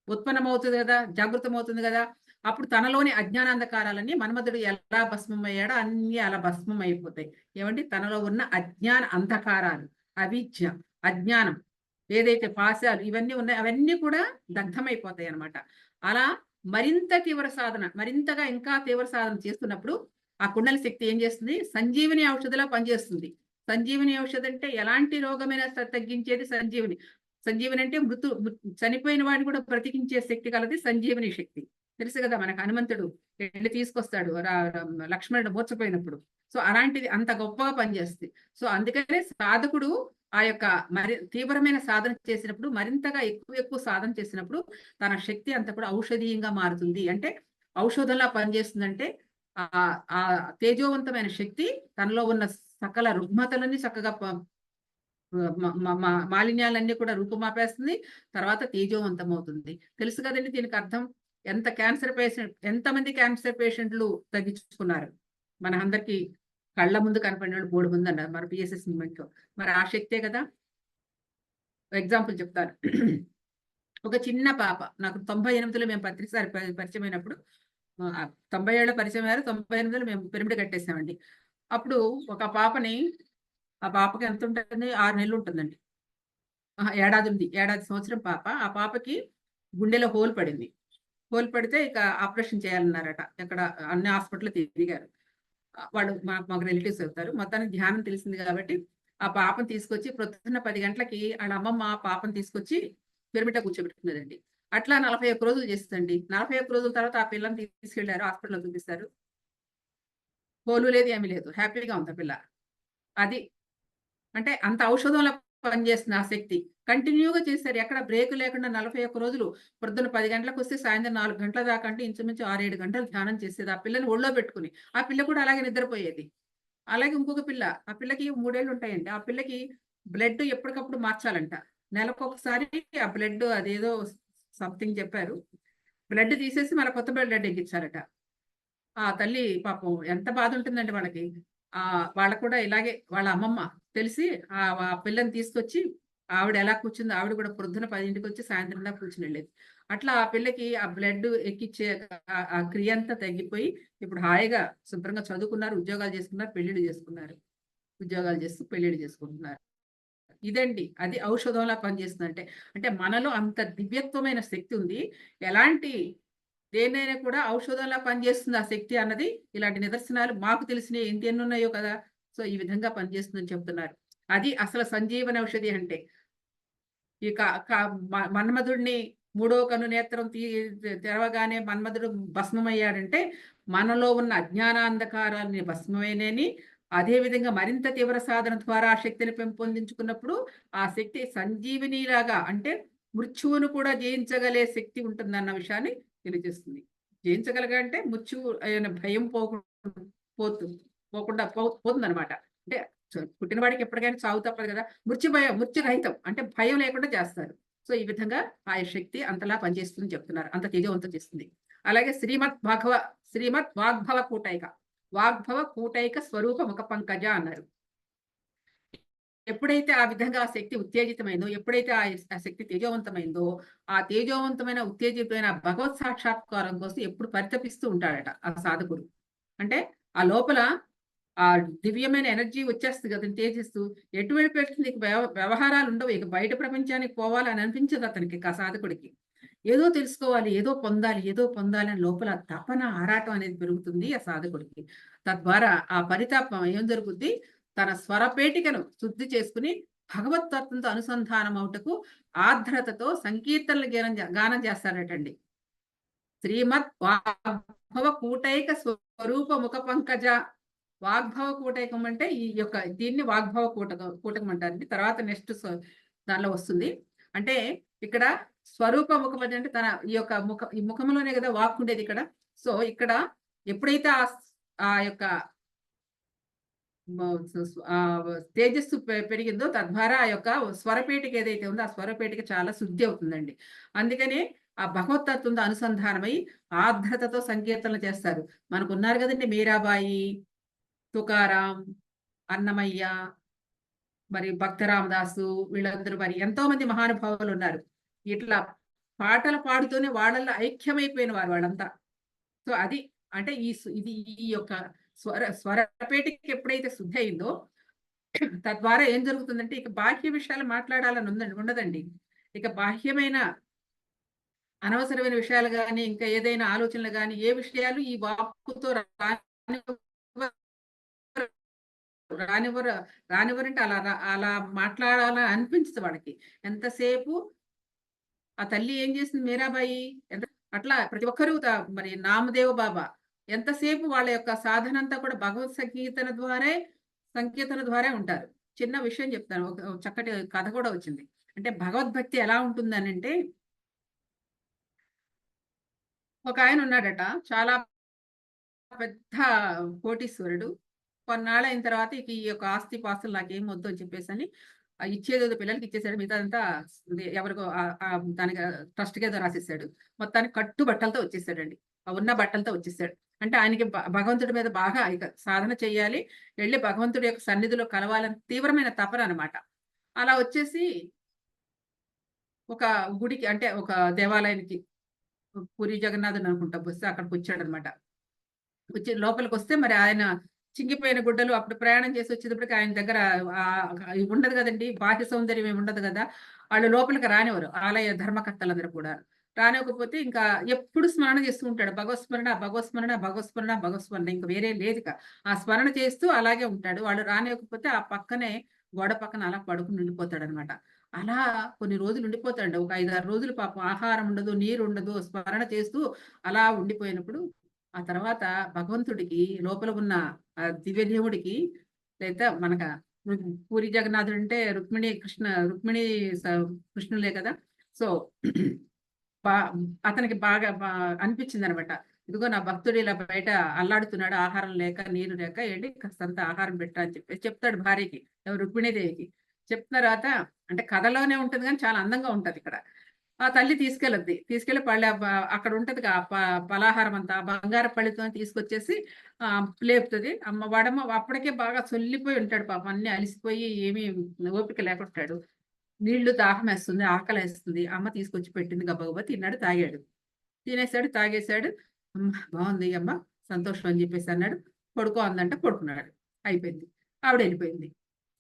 ఉత్పన్నమవుతుంది కదా, జాగృతమవుతుంది కదా. అప్పుడు తనలోని అజ్ఞానాంధకారాలన్నీ మన్మధుడు ఎలా భస్మం అయ్యాడో అన్ని అలా భస్మం అయిపోతాయి. ఏమంటే తనలో ఉన్న అజ్ఞాన అంధకారాలు, అవిద్య, అజ్ఞానం, ఏదైతే పాశాలు ఇవన్నీ ఉన్నాయి అవన్నీ కూడా దగ్ధమైపోతాయి అన్నమాట. అలా మరింతగా ఇంకా తీవ్ర సాధన చేస్తున్నప్పుడు ఆ కుండలి శక్తి ఏం చేస్తుంది? సంజీవని ఔషధిలా పనిచేస్తుంది. సంజీవని ఔషధం అంటే ఎలాంటి రోగమైనా తగ్గించేది సంజీవని. సంజీవని అంటే చనిపోయిన వాడిని కూడా బ్రతికించే శక్తి కలది సంజీవని శక్తి. తెలుసు కదా మనకు, హనుమంతుడు వెళ్ళి తీసుకొస్తాడు లక్ష్మణుడు మూర్చపోయినప్పుడు. సో అలాంటిది అంత గొప్పగా పనిచేస్తుంది. సో అందుకనే సాధకుడు ఆ యొక్క మరి తీవ్రమైన సాధన చేసినప్పుడు, మరింతగా ఎక్కువ సాధన చేసినప్పుడు తన శక్తి అంతా కూడా ఔషధీయంగా మారుతుంది. అంటే ఔషధంలా పనిచేస్తుందంటే ఆ ఆ తేజోవంతమైన శక్తి తనలో ఉన్న సకల రుగ్మతలన్నీ చక్కగా మాలిన్యాలన్నీ కూడా రూపుమాపేస్తుంది. తర్వాత తేజోవంతం అవుతుంది. తెలుసు కదండి దీనికి అర్థం. ఎంతమంది క్యాన్సర్ పేషెంట్లు తగ్గించుకున్నారు. మన అందరికి కళ్ళ ముందు కనపడిన వాళ్ళు బోడు ముందు అన్నారు మన పిఎస్ఎస్ మూమెంట్ లో. మరి ఆ శక్తే కదా. ఎగ్జాంపుల్ చెప్తాను. ఒక చిన్న పాప, నాకు 98లో మేము పత్రికసారి పరిచయం అయినప్పుడు, 90 ఏళ్ళ పరిచయం అయ్యారు, 98లో మేము పిరమిడ్ కట్టేసామండి. అప్పుడు ఒక పాపని, ఆ పాపకి ఎంత ఉంటుంది, 6 నెలలు ఉంటుందండి, ఏడాది ఉంది, ఏడాది సంవత్సరం పాప. ఆ పాపకి గుండెలో హోల్ పడింది. హోల్ పడితే ఇక ఆపరేషన్ చేయాలన్నారట. ఎక్కడ అన్ని హాస్పిటల్ తిరిగారు. వాళ్ళు మాకు రిలేటివ్స్ అవుతారు. మొత్తానికి ధ్యానం తెలిసింది కాబట్టి ఆ పాపను తీసుకొచ్చి ప్రొద్దున్న 10 గంటలకి వాళ్ళ అమ్మమ్మ ఆ పాపను తీసుకొచ్చి పిరమిడ్లో కూర్చోబెట్టుకున్నదండి. అట్లా 41 రోజులు చేస్తుందండి. 41 రోజుల తర్వాత ఆ పిల్లని తీసుకెళ్లారు, హాస్పిటల్లో చూపిస్తారు. హోలు లేదు, ఏమీ లేదు, హ్యాపీగా ఉంది ఆ పిల్ల. అది అంటే అంత ఔషధంలా పనిచేస్తుంది ఆ శక్తి. కంటిన్యూగా చేశారు, ఎక్కడ బ్రేక్ లేకుండా 41 రోజులు. పొద్దున్న 10 గంటలకు వస్తే సాయంత్రం 4 గంటల దాకా, అంటే ఇంచుమించు 6, 7 గంటలు ధ్యానం చేసేది. ఆ పిల్లని ఒళ్ళో పెట్టుకుని. ఆ పిల్ల కూడా అలాగే నిద్రపోయేది. అలాగే ఇంకొక పిల్ల, ఆ పిల్లకి 3 ఏళ్ళు ఉంటాయండి. ఆ పిల్లకి బ్లడ్ ఎప్పటికప్పుడు మార్చాలంట. నెలకొకసారి ఆ బ్లడ్ అదేదో సంథింగ్ చెప్పారు. బ్లడ్ తీసేసి మళ్ళీ కొత్త బ్లడ్ ఎక్కించాలట. ఆ తల్లి పాపం ఎంత బాధ ఉంటుందండి వాళ్ళకి. వాళ్ళకు కూడా ఇలాగే వాళ్ళ అమ్మమ్మ తెలిసి ఆ పిల్లని తీసుకొచ్చి, ఆవిడ ఎలా కూర్చుందో ఆవిడ కూడా పొద్దున 10ంటికి వచ్చి సాయంత్రం దాకా కూర్చుని వెళ్ళేది. అట్లా ఆ పిల్లకి ఆ బ్లడ్ ఎక్కిచ్చే ఆ క్రియ అంతా తగ్గిపోయి ఇప్పుడు హాయిగా శుభ్రంగా చదువుకున్నారు, ఉద్యోగాలు చేసుకున్నారు, పెళ్లిళ్ళు చేసుకున్నారు. ఉద్యోగాలు చేస్తూ పెళ్లిళ్ళు చేసుకుంటున్నారు. ఇదండి అది ఔషధంలా పనిచేస్తుందంటే. అంటే మనలో అంత దివ్యత్వమైన శక్తి ఉంది. ఎలాంటి దేన్నైనా కూడా ఔషధంలా పనిచేస్తుంది ఆ శక్తి అన్నది, ఇలాంటి నిదర్శనాలు మాకు తెలిసినవి ఎన్నున్నాయో కదా. సో ఈ విధంగా పనిచేస్తుందని చెప్తున్నారు. అది అసలు సంజీవన ఔషధి అంటే. ఈ క క మన్మధుడిని మూడో కన్ను నేత్రం తెరవగానే మన్మధుడు భస్మమయ్యాడంటే, మనలో ఉన్న అజ్ఞానాంధకారాన్ని భస్మమేనని, అదే విధంగా మరింత తీవ్ర సాధన ద్వారా ఆ శక్తిని పెంపొందించుకున్నప్పుడు, ఆ శక్తి సంజీవినిలాగా, అంటే మృత్యువును కూడా జయించగలే శక్తి ఉంటుందన్న విషయాన్ని తెలియజేస్తుంది. జయించగలగంటే మృత్యువు అనే భయం పోతుంది. పోతుందనమాట. అంటే పుట్టిన వాడికి ఎప్పటికైనా చావు తప్పదు కదా. మృత్యురహితం అంటే భయం లేకుండా చేస్తారు. సో ఈ విధంగా ఆ శక్తి అంతలా పనిచేస్తుందని చెప్తున్నారు. అంత తేజవంతం చేస్తుంది. అలాగే శ్రీమద్ వాగ్భవ కూటైక, వాగ్భవ కూటైక స్వరూప ముఖ పంకజ అన్నారు. ఎప్పుడైతే ఆ విధంగా ఆ శక్తి ఉత్తేజితమైందో, ఎప్పుడైతే ఆ శక్తి తేజోవంతమైందో, ఆ తేజోవంతమైన ఉత్తేజితమైన భగవత్ సాక్షాత్కారం కోసం ఎప్పుడు పరితపిస్తూ ఉంటాడట ఆ సాధకుడు. అంటే ఆ లోపల ఆ దివ్యమైన ఎనర్జీ వచ్చేస్తుంది కదండి తేజిస్తూ. ఎటువైపు వెళ్తుంది, ఇక వ్యవహారాలు ఉండవు. ఇక బయట ప్రపంచానికి పోవాలని అనిపించదు అతనికి, ఆ సాధకుడికి. ఏదో తెలుసుకోవాలి, ఏదో పొందాలి అని లోపల తపన, ఆరాటం అనేది పెరుగుతుంది ఆ సాధకుడికి. తద్వారా ఆ పరితాపం ఏం జరుగుద్ది, తన స్వరపేటికను శుద్ధి చేసుకుని భగవతత్వంతో అనుసంధానం అవుటకు ఆర్ద్రతతో సంకీర్తనలు గానం చేస్తారటండి. శ్రీమద్ వాగ్భవ కూటైక స్వరూప ముఖ పంకజ. వాగ్భవ కూటకం అంటే ఈ యొక్క దీన్ని వాగ్భవ కూటకం అంటారండి. తర్వాత నెక్స్ట్ దానిలో వస్తుంది. అంటే ఇక్కడ స్వరూప ముఖం అంటే తన ఈ యొక్క ఈ ముఖంలోనే కదా వాక్ ఉండేది ఇక్కడ. సో ఇక్కడ ఎప్పుడైతే ఆ యొక్క తేజస్సు పెరిగిందో, తద్వారా ఆ యొక్క స్వరపేటిక ఏదైతే ఉందో ఆ స్వరపేటిక చాలా శుద్ధి అవుతుందండి. అందుకని ఆ భగవతత్వంతో అనుసంధానమై ఆర్ద్రతతో సంకీర్తనలు చేస్తారు. మనకున్నారు కదండి మీరాబాయి, తుకారాం, అన్నమయ్య, మరి భక్త రామదాసు, వీళ్ళందరూ మరి ఎంతో మంది మహానుభావులు ఉన్నారు. ఇట్లా పాటలు పాడుతూనే వాళ్ళల్లో ఐక్యమైపోయిన వారు వాళ్ళంతా. సో అది అంటే ఇది ఈ యొక్క స్వరపేటికి ఎప్పుడైతే శుద్ధి అయిందో, తద్వారా ఏం జరుగుతుందంటే ఇక బాహ్య విషయాలు మాట్లాడాలని ఉండదండి. ఇక బాహ్యమైన అనవసరమైన విషయాలు గాని, ఇంకా ఏదైనా ఆలోచనలు గాని, ఏ విషయాలు ఈ వాక్కుతో రానివ్వరు. రానివ్వరంటే అలా మాట్లాడాలని అనిపించదు వాళ్ళకి. ఎంతసేపు ఆ తల్లి ఏం చేసింది మీరాబాయి ఎంత అట్లా ప్రతి ఒక్కరు మరి నామదేవ బాబా ఎంతసేపు వాళ్ళ యొక్క సాధన అంతా కూడా భగవత్ సంకీర్తన ద్వారా ఉంటారు. చిన్న విషయం చెప్తాను. ఒక చక్కటి కథ కూడా వచ్చింది. అంటే భగవద్భక్తి ఎలా ఉంటుందనంటే, ఒక ఆయన ఉన్నాడట. చాలా పెద్ద కోటీశ్వరుడు. కొన్నాళ్ళయిన తర్వాత ఇక ఈ యొక్క ఆస్తిపాస్తులు నాకేం వద్దు అని చెప్పేసని ఇచ్చేదేదో పిల్లలకి ఇచ్చేసాడు. మిగతాదంతా ఎవరికో దానికి ట్రస్ట్‌కేదో రాసేసాడు. మొత్తానికి కట్టు బట్టలతో వచ్చేసాడండి. ఉన్న బట్టలతో వచ్చేసాడు. అంటే ఆయనకి భగవంతుడి మీద బాగా ఇక సాధన చేయాలి. ఎళ్లి భగవంతుడి యొక్క సన్నిధిలో కలవాలని తీవ్రమైన తపన అనమాట. అలా వచ్చేసి ఒక గుడికి అంటే ఒక దేవాలయానికి పూరి జగన్నాథుని అనుకుంటా బస్సు అక్కడికొచ్చాడనమాట. వచ్చి లోపలికొస్తే మరి ఆయన చింగిపోయిన గుడ్డలు అప్పుడు ప్రయాణం చేసి వచ్చేటప్పటికి ఆయన దగ్గర ఉండదు కదండీ. బాహ్య సౌందర్యం ఏమి ఉండదు కదా! ఆళ్ళు లోపలికి రానివ్వరు. ఆలయ ధర్మకర్తలందరూ కూడా. రానివ్వకపోతే ఇంకా ఎప్పుడు స్మరణ చేస్తూ ఉంటాడు. భగవత్స్మరణ, భగవత్స్మరణ, భగవత్స్మరణ, భగవత్స్మరణ ఇంక వేరే లేదిక. ఆ స్మరణ చేస్తూ అలాగే ఉంటాడు. వాళ్ళు రానివ్వకపోతే ఆ పక్కనే గోడ పక్కన అలా పడుకొని ఉండిపోతాడనమాట. అలా కొన్ని రోజులు ఉండిపోతాడు. ఒక 5, 6 రోజులు పాపం ఆహారం ఉండదు, నీరుండదు, స్మరణ చేస్తూ అలా ఉండిపోయినప్పుడు ఆ తర్వాత భగవంతుడికి లోపల ఉన్న దివ్యదేవుడికి లేదా మనక పూరి జగన్నాథుడు అంటే రుక్మిణి కృష్ణులే కదా! సో, బా అతనికి బాగా అనిపించిందనమాట. ఇదిగో నా భక్తుడు ఇలా బయట అల్లాడుతున్నాడు. ఆహారం లేక, నీరు లేక ఎళ్లి కాస్తంత ఆహారం పెట్టరా అని చెప్పేసి చెప్తాడు భార్యకి. ఎవరు రుక్మిణీదేవికి. చెప్పిన తర్వాత అంటే కథలోనే ఉంటది గానీ చాలా అందంగా ఉంటదిక్కడ. ఆ తల్లి తీసుకెళ్ళుద్ది. తీసుకెళ్ళి అక్కడ ఉంటదిగా పలాహారం అంతా బంగారపు పళ్ళెతో తీసుకొచ్చేసి లేపుతది. వాడేమో అప్పటికే బాగా సొల్లిపోయి ఉంటాడు పాపం. అన్నీ అలిసిపోయి ఏమీ ఓపిక లేకుంటాడు. నీళ్లు దాహమేస్తుంది, ఆకలేస్తుంది. అమ్మ తీసుకొచ్చి పెట్టింది గబగబా తిన్నాడు, తాగాడు. తినేసాడు, తాగేసాడు. బావుంది అమ్మ, సంతోషం అని జెప్పేసి అన్నాడు. పడుకో అందంటే పడుకున్నాడు. అయిపోయింది. ఆవిడెళ్ళిపోయింది.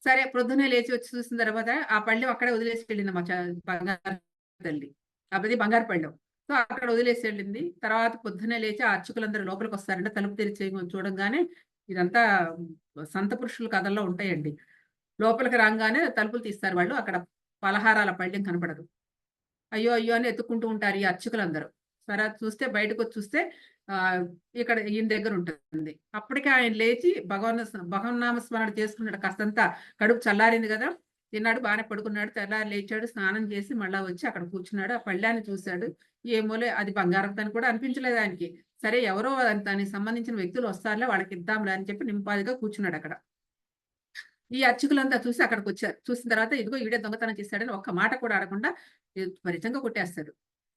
సరే ప్రొద్దున్నే లేచి వచ్చి చూసిన తర్వాత ఆ పళ్ళెం అక్కడే వదిలేసి వెళ్ళింది మా బంగారు తల్లి. అది బంగారు పళ్ళెం. సో, అక్కడ వదిలేసి వెళ్ళింది. తర్వాత పొద్దున్నే లేచి ఆ అర్చకులందరూ లోపలికొస్తారంట. తలుపు తెరిచి చూడంగానే ఇదంతా సంత పురుషుల కథల్లో ఉంటాయండి. లోపలికి రాంగానే తలుపులు తీస్తారు వాళ్ళు. అక్కడ పలహారాల పళ్ళెం కనపడదు. అయ్యో! అయ్యో! అని ఎతుక్కుంటూ ఉంటారు ఈ అర్చకులందరూ. సరే చూస్తే బయటకొచ్చి చూస్తే ఇక్కడ ఈయన దగ్గర ఉంటుంది. అప్పటికే ఆయన లేచి భగవన్నామ స్మరణ చేసుకున్నాడు. కాస్తంత కడుపు చల్లారింది గదా! తిన్నాడు, బానే పడుకున్నాడు. తెల్లారి లేచాడు, స్నానం చేసి మళ్ళా వచ్చి అక్కడ కూర్చున్నాడు. ఆ పళ్ళాన్ని చూసాడు. ఏమోలే అది బంగారంతని కూడా అనిపించలేదు ఆయనకి. సరే ఎవరో దానికి సంబంధించిన వ్యక్తులు వస్తారులే వాళ్ళకిద్దాంలే అని చెప్పి నింపాదిగా కూర్చున్నాడక్కడ. ఈ అర్చకులంతా చూసి అక్కడికొచ్చారు. చూసిన తర్వాత ఇదిగో ఈడే దొంగతనం చేశాడని ఒక్క మాట కూడా ఆడకుండా విపరీతంగా కొట్టేస్తారు.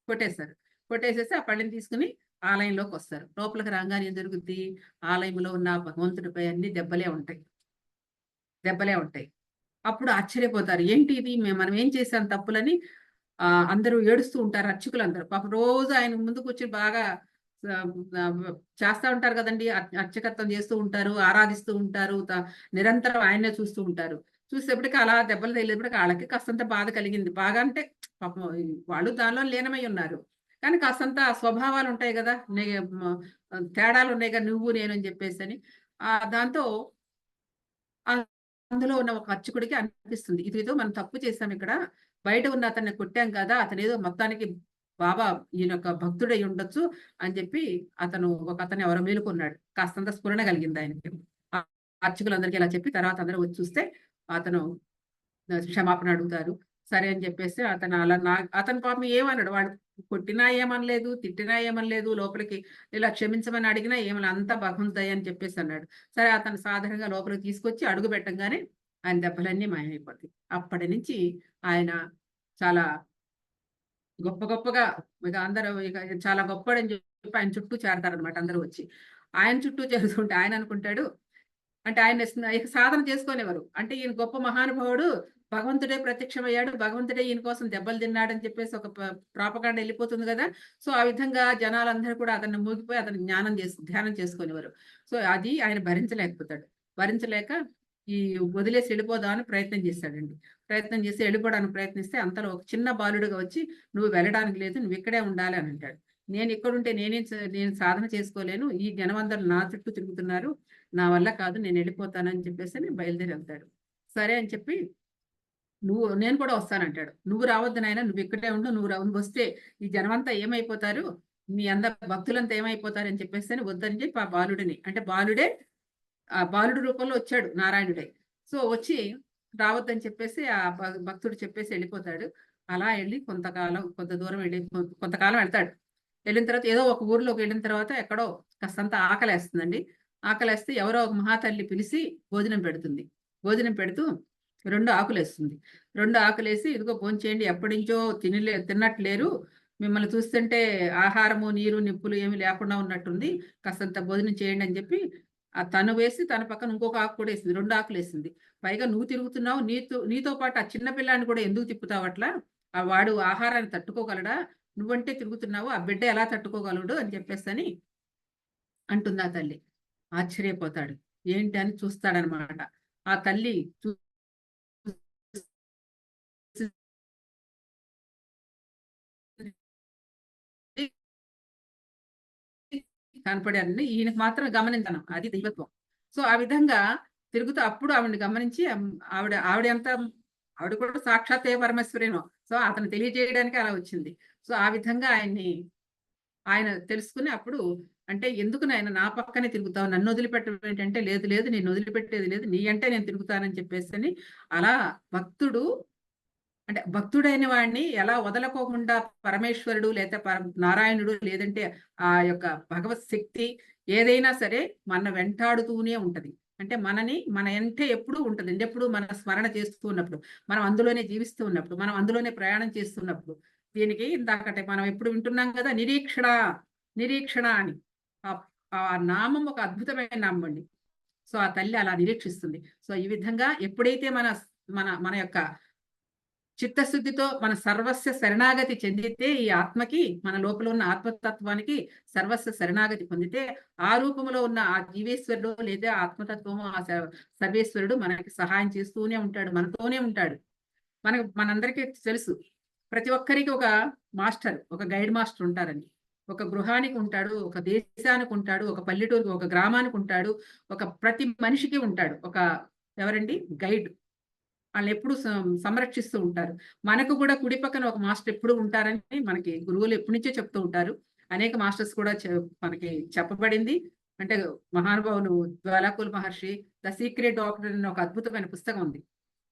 కొట్టేశారు. కొట్టేసేసి ఆ పళ్ళెం తీసుకొని ఆలయంలోకొస్తారు. లోపలికి రాంగానే ఏం జరుగుద్ది? ఆలయంలో ఉన్న భగవంతుడిపై అన్ని దెబ్బలే ఉంటాయి. దెబ్బలే ఉంటాయి. అప్పుడు ఆశ్చర్యపోతారు. ఏంటి ఇది? మనం ఏం చేశాం తప్పులని అందరూ ఏడుస్తూ ఉంటారు అర్చకులందరూ. పాపం రోజు ఆయన ముందు కూర్చొని బాగా చేస్తా ఉంటారు గదండీ! అర్చకత్వం చేస్తూ ఉంటారు, ఆరాధిస్తూ ఉంటారు. నిరంతరం ఆయన్నే చూస్తూ ఉంటారు. చూసేప్పటికి అలా దెబ్బలు తగిలేప్పటికి ఆళ్ళకి కాస్తంత బాధ కలిగింది. బాగా అంటే పాపం వాళ్ళు దానిలో లీనమై ఉన్నారు. కానీ కాస్తంత స్వభావాలుంటాయి గదా! తేడాలున్నాయి గదా! నువ్వు నేను అని జెప్పేసని. దాంతో ఆహ్, అందులో ఉన్న ఒక అర్చకుడికి అనిపిస్తుంది. ఇదేదో మనం తప్పు చేశామిక్కడ. బయట ఉన్న అతన్ని కొట్టాం కదా! అతనేదో మొత్తానికి బాబా ఈయన యొక్క భక్తుడై ఉండొచ్చు అని చెప్పి ఒకతను ఎవరో మేలుకున్నాడు. కాస్తంత స్ఫురణ కలిగింది ఆయనకి. ఆ అర్చకులందరికీ ఇలా చెప్పి తర్వాత అందరూ వచ్చి చూస్తే అతను క్షమాపణ అడుగుతారు. సరే అని చెప్పేసి అతను పాపం ఏమనడు. వాళ్ళు కొట్టినా ఏమనలేదు, తిట్టినా ఏమనలేదు. లోపలికి ఇలా క్షమించమని అడిగినా ఏమనలే. అంతా భగవంతుడి దయ అని చెప్పేసి అన్నాడు. సరే అతను సాధారణంగా లోపలికి తీసుకొచ్చి అడుగు పెట్టంగానే ఆయన దెబ్బలన్నీ మాయమైపోతాయి. అప్పటి నుంచి ఆయన చాలా గొప్పగా ఇక అందరూ ఇక చాలా గొప్పోడని చెప్పి ఆయన చుట్టూ చేరతారనమాట అందరూ వచ్చి. ఆయన చుట్టూ చేరుతుంటే ఆయన అనుకుంటాడు అంటే ఆయన ఇక సాధన చేసుకోనివ్వరు. అంటే ఈయన గొప్ప మహానుభావుడు. భగవంతుడే ప్రత్యక్షమయ్యాడు. భగవంతుడే ఈయన కోసం దెబ్బలు తిన్నాడని చెప్పేసి ఒక ప్రాపగాండా ఎళ్ళిపోతుంది గదా! సో, ఆ విధంగా జనాలందరూ కూడా అతన్ని మూగిపోయి అతనికి ధ్యానం చేసుకోనివ్వరు. సో, అది ఆయన భరించలేకపోతాడు. భరించలేక ఈ వదిలేసి ఎళ్ళిపోదామని ప్రయత్నం చేశాడండి. ప్రయత్నం చేసి ఎళ్ళిపోవడానికి ప్రయత్నిస్తే అంతలో ఒక చిన్న బాలుడుగా వచ్చి, "నువ్వు వెళ్ళడానికి లేదు. నువ్వు ఇక్కడే ఉండాలి" అని అంటాడు. నేను ఇక్కడుంటే నేను సాధన చేసుకోలేను. ఈ జనమందరూ నా చుట్టూ తిరుగుతున్నారు. నా వల్ల కాదు, నేను వెళ్ళిపోతానని చెప్పేసి బయలుదేరి వెళ్తాడు. సరే అని చెప్పి నేను కూడా వస్తానంటాడు. "నువ్వు రావద్దు నాయనా, నువ్వు ఇక్కడే ఉండు. నువ్వొస్తే ఈ జనమంతా ఏమైపోతారు? మీ అందరు భక్తులంతా ఏమైపోతారు" అని చెప్పేసని వద్దని చెప్పి ఆ బాలుడిని, అంటే బాలుడే ఆ బాలుడి రూపంలో వచ్చాడు నారాయణుడే. సో, వచ్చి రావద్దని చెప్పేసి ఆ భక్తుడు చెప్పేసి వెళ్ళిపోతాడు. అలా ఎళ్లి కొంత దూరం వెళ్లి కొంతకాలం వెళ్తాడు. వెళ్ళిన తర్వాత ఏదో ఒక ఊర్లోకి వెళ్ళిన తర్వాత ఎక్కడో కాస్తంత ఆకలేస్తుందండి. ఆకలేస్తే ఎవరో ఒక మహాతల్లి పిలిసి భోజనం పెడుతుంది. భోజనం పెడుతూ 2 ఆకులేస్తుంది. 2 ఆకులేసి, "ఇదిగో భోంచేయండి. ఎప్పటినుంచో తిన్నట్లేరు. మిమ్మల్ని చూస్తుంటే ఆహారము, నీరు, నిప్పులు ఏమి లేకుండా ఉన్నట్టుంది. కాస్తంత భోజనం చేయండి" అని చెప్పి తను వేసి తన పక్కన ఇంకొక ఆకు కూడా ఏసింది. 2 ఆకులేసింది. పైగా "నువ్వు తిరుగుతున్నావు. నీతో పాటు ఆ చిన్న పిల్లాడిని కూడా ఎందుకు తిప్పుతావట్లా? వాడు ఆహారాన్ని తట్టుకోగలడా? నువ్వంటే తిరుగుతున్నావు. ఆ బిడ్డ ఎలా తట్టుకోగలడు" అని చెప్పేసని అంటుంది ఆ తల్లి. ఆశ్చర్యపోతాడు. ఏంటి అని చూస్తాడనమాట. ఆ తల్లి చూసి కనపడారండి. ఈయనకి మాత్రం గమనించను. అది దైవత్వం. సో, ఆ విధంగా తిరుగుతూ అప్పుడు ఆవిడని గమనించి ఆవిడ కూడా సాక్షాత్ పరమేశ్వరేమో. సో, అతను తెలియజేయడానికి అలా వచ్చింది. సో, ఆ విధంగా ఆయన తెలుసుకొని అప్పుడు, అంటే "ఎందుకు నాయన నా పక్కనే తిరుగుతావు? నన్ను వదిలిపెట్టడం ఏంటంటే" "లేదు లేదు, నిన్ను వదిలిపెట్టేది లేదు. నీ అంటే నేను తిరుగుతానని" చెప్పేసని అలా భక్తుడు, అంటే భక్తుడైన వాడిని ఎలా వదలకోకుండా పరమేశ్వరుడు లేతే నారాయణుడు లేదంటే ఆ యొక్క భగవత్ శక్తి ఏదైనా సరే మన వెంటాడుతూనే ఉంటది. అంటే మన ఎంటే ఎప్పుడూ ఉంటది. ఎప్పుడు మన స్మరణ చేస్తూ ఉన్నప్పుడు, మనం అందులోనే జీవిస్తూ ఉన్నప్పుడు, మనం అందులోనే ప్రయాణం చేస్తున్నప్పుడు. దీనికి ఇందాకటే మనం ఎప్పుడు వింటున్నాం గదా! నిరీక్షణ, నిరీక్షణ అని. ఆహ్, ఆ నామం ఒక అద్భుతమైన నామం అండి. సో, ఆ తల్లి అలా నిరీక్షిస్తుంది. సో, ఈ విధంగా ఎప్పుడైతే మన మన యొక్క చిత్తశుద్ధితో మన సర్వస్వ శరణాగతి చెందితే ఈ ఆత్మకి, మన లోపల ఉన్న ఆత్మతత్వానికి సర్వస్వ శరణాగతి పొందితే, ఆ రూపంలో ఉన్న ఆ జీవేశ్వరుడు లేదా ఆత్మతత్వము, ఆ సర్వేశ్వరుడు మనకి సహాయం చేస్తూనే ఉంటాడు. మనతోనే ఉంటాడు. మనందరికీ తెలుసు. ప్రతి ఒక్కరికి ఒక మాస్టర్, ఒక గైడ్ మాస్టర్ ఉంటారండి. ఒక గృహానికి ఉంటాడు, ఒక దేశానికి ఉంటాడు, ఒక పల్లెటూరికి, ఒక గ్రామానికి ఉంటాడు. ప్రతి మనిషికి ఉంటాడు. ఎవరండి? గైడ్. ఆళ్ళెప్పుడు సంరక్షిస్తూ ఉంటారు. మనకు కూడా కుడి పక్కన ఒక మాస్టర్ ఎప్పుడూ ఉంటారని మనకి గురువులు ఎప్పటినుంచో చెప్తూ ఉంటారు. అనేక మాస్టర్స్ కూడా మనకి చెప్పబడింది. అంటే మహానుభావులు జ్వాలాకుల మహర్షి 'ద సీక్రెట్ డాక్టర్' అని ఒక అద్భుతమైన పుస్తకం ఉంది.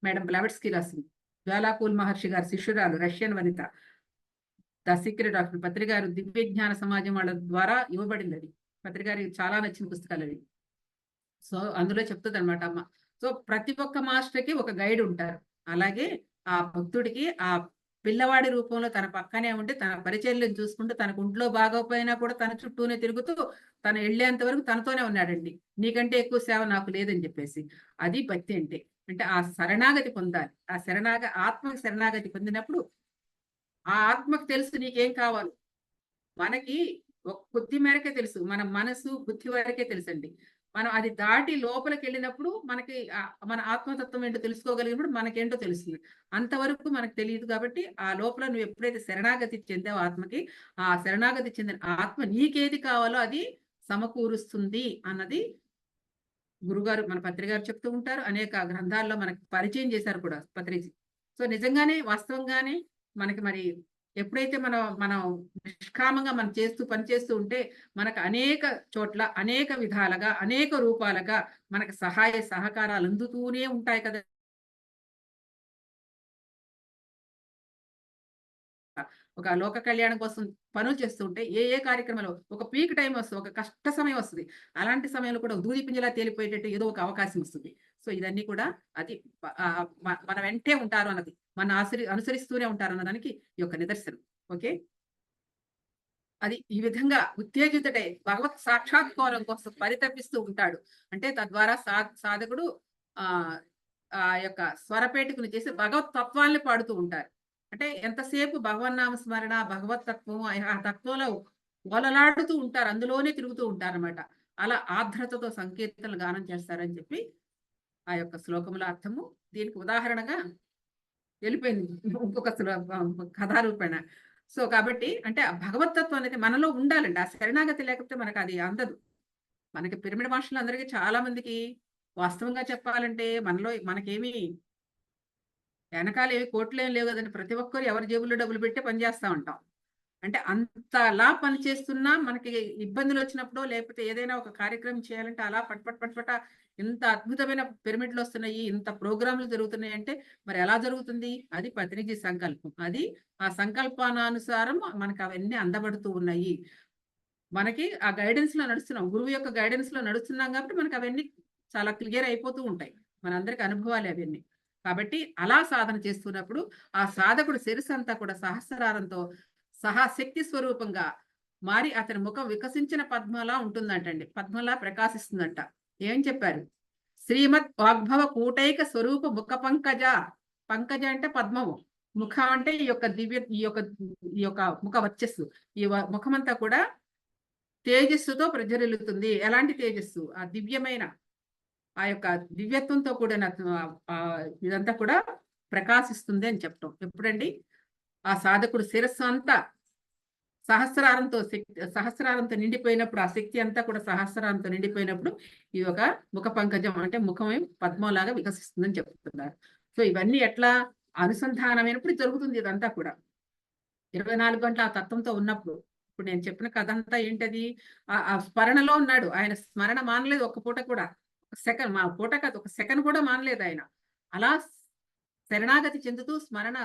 మేడం బ్లవట్స్కీ రాసింది. జ్వాలాకుల మహర్షి గారి శిష్యురాలు రష్యన్ వనిత. 'ద సీక్రెట్ డాక్టర్' పత్రి గారు దివ్య జ్ఞాన సమాజం వాళ్ళ ద్వారా ఇవ్వబడిందది. పత్రి గారికి చాలా నచ్చిన పుస్తకాలవి. సో, అందులో చెప్తదనమాట అమ్మ. సో, ప్రతి ఒక్క మాస్టర్‌కి ఒక గైడ్ ఉంటారు. అలాగే ఆ భక్తుడికి ఆ పిల్లవాడి రూపంలో తన పక్కనే ఉండి, తన పరిచర్యలను చూసుకుంటూ, తనకు ఒంట్లో బాగోకపోయినా కూడా తన చుట్టూనే తిరుగుతూ, తను ఎళ్ళేంత వరకు తనతోనే ఉన్నాడండి. నీకంటే ఎక్కువ సేవ నాకు లేదని జెప్పేసి. అది భక్తి అంటే. అంటే ఆ శరణాగతి పొందాలి. ఆత్మకి శరణాగతి పొందినప్పుడు, ఆ ఆత్మకు తెలుసు నీకేం కావాలో. మనకి ఒక కొద్ది మేరకే తెలుసు. మన మనసు, బుద్ధి వరకే తెలుసండి. మనం అది దాటి లోపలికెళ్ళినప్పుడు మనకి మన ఆత్మతత్వం ఏంటో తెలుసుకోగలిగినప్పుడు మనకేంటో తెలుస్తుంది. అంతవరకు మనకు తెలీదు కాబట్టి, ఆ లోపల నువ్వు ఎప్పుడైతే శరణాగతి చెందావో ఆత్మకి, ఆ శరణాగతి చెందిన ఆత్మ నీకేది కావాలో అది సమకూరుస్తుంది అన్నది గురుగారు, మన పత్రి గారు చెప్తూ ఉంటారు. అనేక గ్రంథాల్లో మనకు పరిచయం చేశారు కూడా పత్రిజీ. సో, నిజంగానే వాస్తవంగానే మనకి మరి ఎప్పుడైతే మనం నిష్కామంగా మనం పని చేస్తూ ఉంటే మనకు అనేక చోట్ల, అనేక విధాలుగా, అనేక రూపాలుగా మనకు సహాయ సహకారాలు అందుతూనే ఉంటాయి కదా! ఒక లోక కళ్యాణం కోసం పనులు చేస్తూ ఉంటే ఏ కార్యక్రమాలు ఒక పీక్ టైమ్ వస్తది. ఒక కష్ట సమయం వస్తది. అలాంటి సమయంలో కూడా దూది పింజలా తేలిపోయేటట్టు ఏదో ఒక అవకాశం వస్తుంది. సో, ఇదన్నీ కూడా అది మన వెంటే ఉంటారు అన్నది. అనుసరిస్తూనే ఉంటారన్నదానికి ఈ యొక్క నిదర్శనం. ఓకే. అది ఈ విధంగా ఉత్తేజితుడై భగవత్ సాక్షాత్కారం కోసం పరితపిస్తూ ఉంటాడు. అంటే తద్వారా సాధకుడు ఆహ్, ఆ యొక్క స్వరపేటికను చేసి భగవత్ తత్వాల్ని పాడుతూ ఉంటారు. అంటే ఎంతసేపు భగవన్నామ స్మరణ, భగవత్ తత్వం, ఆ తత్వంలో ఓలలాడుతూ ఉంటారు. అందులోనే తిరుగుతూ ఉంటారనమాట. అలా ఆర్ద్రతతో సంకీర్తనలు గానం చేస్తారని చెప్పి ఆ యొక్క శ్లోకముల అర్థము. దీనికి ఉదాహరణగా వెళ్ళిపోయింది. ఇంకొక కథారూపేణ. సో కాబట్టి అంటే ఆ భగవతత్వం అనేది మనలో ఉండాలండి. ఆ శరణాగతి లేకపోతే మనకు అది అందదు. మనకి పిరమిడ్ మాస్టర్లు అందరికీ చాలా మందికి వాస్తవంగా చెప్పాలంటే మనలో మనకేమి వెనకాల ఏమి కోట్లేం లేవు కదండి. ప్రతి ఒక్కరు ఎవరి జేబుల్లో డబ్బులు పెట్టే పని చేస్తా ఉంటాం. అంటే అంతలా పని చేస్తున్నా మనకి ఇబ్బందులొచ్చినప్పుడో, లేకపోతే ఏదైనా ఒక కార్యక్రమం చేయాలంటే అలా పట్ పట్ పట్ పట ఇంత అద్భుతమైన పిరమిడ్‌లొస్తున్నాయి, ఇంత ప్రోగ్రామ్‌లు జరుగుతున్నాయంటే మరి ఎలా జరుగుతుంది? అది ప్రతినిధి సంకల్పం. అది ఆ సంకల్పానుసారం మనకవన్నీ అందబడుతూ ఉన్నాయి. మనకి ఆ గైడెన్స్‌లో నడుస్తున్నాం. గురువు యొక్క గైడెన్స్‌లో నడుస్తున్నాం కాబట్టి మనకవన్నీ చాలా క్లియర్ అయిపోతూ ఉంటాయి. మనందరికి అనుభవాలే అవన్నీ. కాబట్టి అలా సాధన చేస్తున్నప్పుడు ఆ సాధకుడు శిరస్సంతా కూడా సహస్రారంతో సహా శక్తి స్వరూపంగా మారి అతని ముఖం వికసించిన పద్మలా ఉంటుందంటండి. పద్మలా ప్రకాశిస్తుందంట. ఏం చెప్పారు? శ్రీమద్ వాగ్భవ కూటైక స్వరూప ముఖ పంకజ. పంకజ అంటే పద్మము. ముఖ అంటే ఈ యొక్క ముఖ వర్చస్సు. ముఖమంతా కూడా తేజస్సుతో ప్రజ్వరిల్లుతుంది. ఎలాంటి తేజస్సు? ఆ దివ్యమైన ఆ యొక్క దివ్యత్వంతో కూడిన ఇదంతా కూడా ప్రకాశిస్తుంది అని చెప్పటం. ఎప్పుడండి? ఆ సాధకుడు శిరస్సు అంతా సహస్రారంతో నిండిపోయినప్పుడు, ఆ శక్తి అంతా కూడా సహస్రారంతో నిండిపోయినప్పుడు, ఈ ఒక ముఖ పంకజం అంటే ముఖమే పద్మంలాగా వికసిస్తుందని చెప్తున్నారు. సో ఇవన్నీ ఎట్లా అనుసంధానమైనప్పుడు జరుగుతుంది ఇదంతా కూడా. 24 గంటలు ఆ తత్వంతో ఉన్నప్పుడు. ఇప్పుడు నేను చెప్పిన కథంతా ఏంటది? ఆ స్మరణలో ఉన్నాడు. ఆయన స్మరణ మానలేదు ఒక్క పూట కూడా. పూట కాదు, ఒక సెకన్ కూడా మానలేదాయన. అలా శరణాగతి చెందుతూ స్మరణ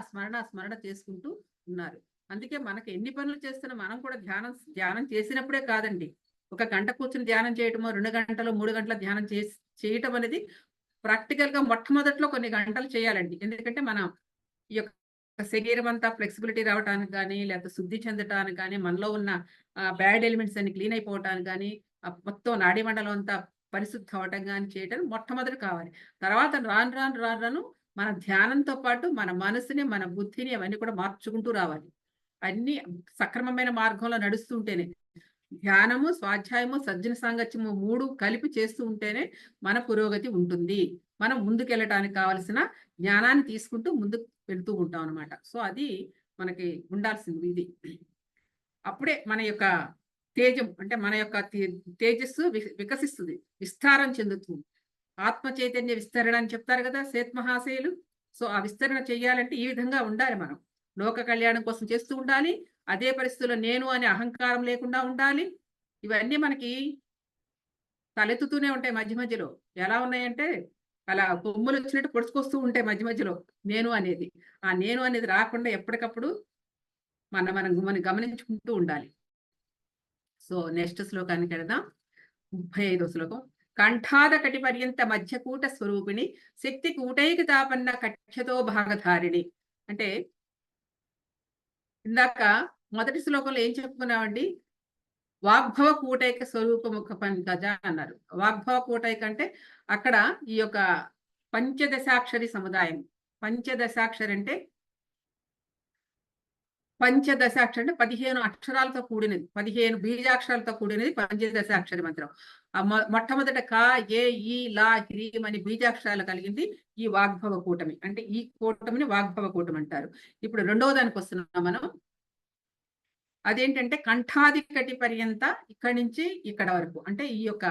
చేసుకుంటూ ఉన్నారు. అందుకే మనకి ఎన్ని పనులు చేస్తున్నా మనం కూడా ధ్యానం చేసినప్పుడే కాదండి. ఒక గంట కూర్చొని ధ్యానం చేయటమో, 2 గంటలు, 3 గంటల ధ్యానం చేయటం అనేది ప్రాక్టికల్‌గా మొట్టమొదట్లో కొన్ని గంటలు చేయాలండి. ఎందుకంటే మనం ఈ యొక్క శరీరం అంతా ఫ్లెక్సిబిలిటీ రావటానికి గానీ, లేకపోతే శుద్ధి చెందటానికి గానీ, మనలో ఉన్న బ్యాడ్ ఎలిమెంట్స్ అన్ని క్లీన్ అయిపోవటానికి గానీ, మొత్తం నాడీ మండలం అంతా పరిశుద్ధి అవ్వటం గానీ చేయటం మొట్టమొదట కావాలి. తర్వాత రాను మన ధ్యానంతో పాటు మన మనసుని, మన బుద్ధిని అవన్నీ కూడా మార్చుకుంటూ రావాలి. అన్నీ సక్రమమైన మార్గంలో నడుస్తూ ఉంటేనే. ధ్యానము, స్వాధ్యాయము, సజ్జన సాంగత్యము 3 కలిపి చేస్తూ ఉంటేనే మన పురోగతి ఉంటుంది. మనం ముందుకెళ్ళటానికి కావాల్సిన జ్ఞానాన్ని తీసుకుంటూ ముందుకు వెళ్తూ ఉంటాం అన్నమాట. సో అది మనకి ఉండాల్సింది ఇది. అప్పుడే మన యొక్క తేజం అంటే మన యొక్క తేజస్సు వికసిస్తుంది. విస్తారం చెందుతుంది. ఆత్మ చైతన్య విస్తరణ అని చెప్తారు కదా సేత్ మహాశయులు. సో ఆ విస్తరణ చెయ్యాలంటే ఈ విధంగా ఉండాలి మనం. లోక కళ్యాణం కోసం చేస్తూ ఉండాలి. అదే పరిస్థితుల్లో నేను అనే అహంకారం లేకుండా ఉండాలి. ఇవన్నీ మనకి తలెత్తుతూనే ఉంటాయి మధ్య మధ్యలో. ఎలా ఉన్నాయంటే అలా కొమ్ములొచ్చినట్టు పొడుచుకొస్తూ ఉంటాయి మధ్య మధ్యలో నేను అనేది. ఆ నేను అనేది రాకుండా ఎప్పటికప్పుడు మనం గమనించుకుంటూ ఉండాలి. So next శ్లోకానికెళదాం. 35వ శ్లోకం. కంఠాద కటి పర్యంత మధ్యకూట స్వరూపిణి శక్తి కూటైక తాపన్న కక్షతో భాగధారిణి. అంటే ఇందాక మొదటి శ్లోకంలో ఏం చెప్పుకున్నామండి? వాగ్భవ కూటైక స్వరూప ముఖ పంకజ అన్నారు. వాగ్భవ కూటైక అంటే అక్కడ ఈ యొక్క పంచదశాక్షరి సముదాయం. పంచదశాక్షరి అంటే 15 అక్షరాలతో కూడినది. 15 బీజాక్షరాలతో కూడినది పంచదశాక్షరి మంత్రం. మొట్టమొదట క, ఏ, ఈ, లా, హ్రీం అని బీజాక్షరాలు కలిగింది ఈ వాగ్భవ కూటమి. అంటే ఈ కూటమిని వాగ్భవ కూటమి అంటారు. ఇప్పుడు రెండవ దానికి వస్తున్నాం మనం. అదేంటంటే కంఠాది కటి పర్యంత ఇక్కడి నుంచి ఇక్కడ వరకు. అంటే ఈ యొక్క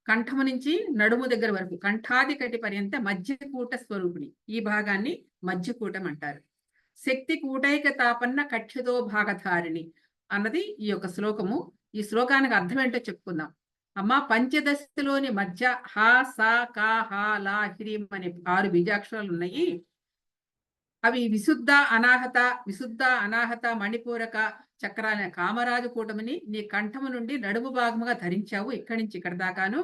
కంఠము నుంచి నడుము దగ్గర వరకు కంఠాది కటి పర్యంత మధ్యకూట స్వరూపిణి. ఈ భాగాన్ని మధ్యకూటం అంటారు. శక్తి కూటైక తాపన్న కక్షతో భాగధారిణి అన్నది ఈ యొక్క శ్లోకము. ఈ శ్లోకానికి అర్థం ఏంటో చెప్పుకుందాం. అమ్మ పంచదశలోని మధ్య హ, స, క, హ, లా, హ్రీం అనే 6 బీజాక్షరాలు ఉన్నాయి. అవి విశుద్ధ అనాహత మణిపూరక చక్రాలైన కామరాజు కూటమిని నీ కంఠము నుండి నడుము భాగముగా ధరించావు. ఇక్కడి నుంచి ఇక్కడ దాకాను.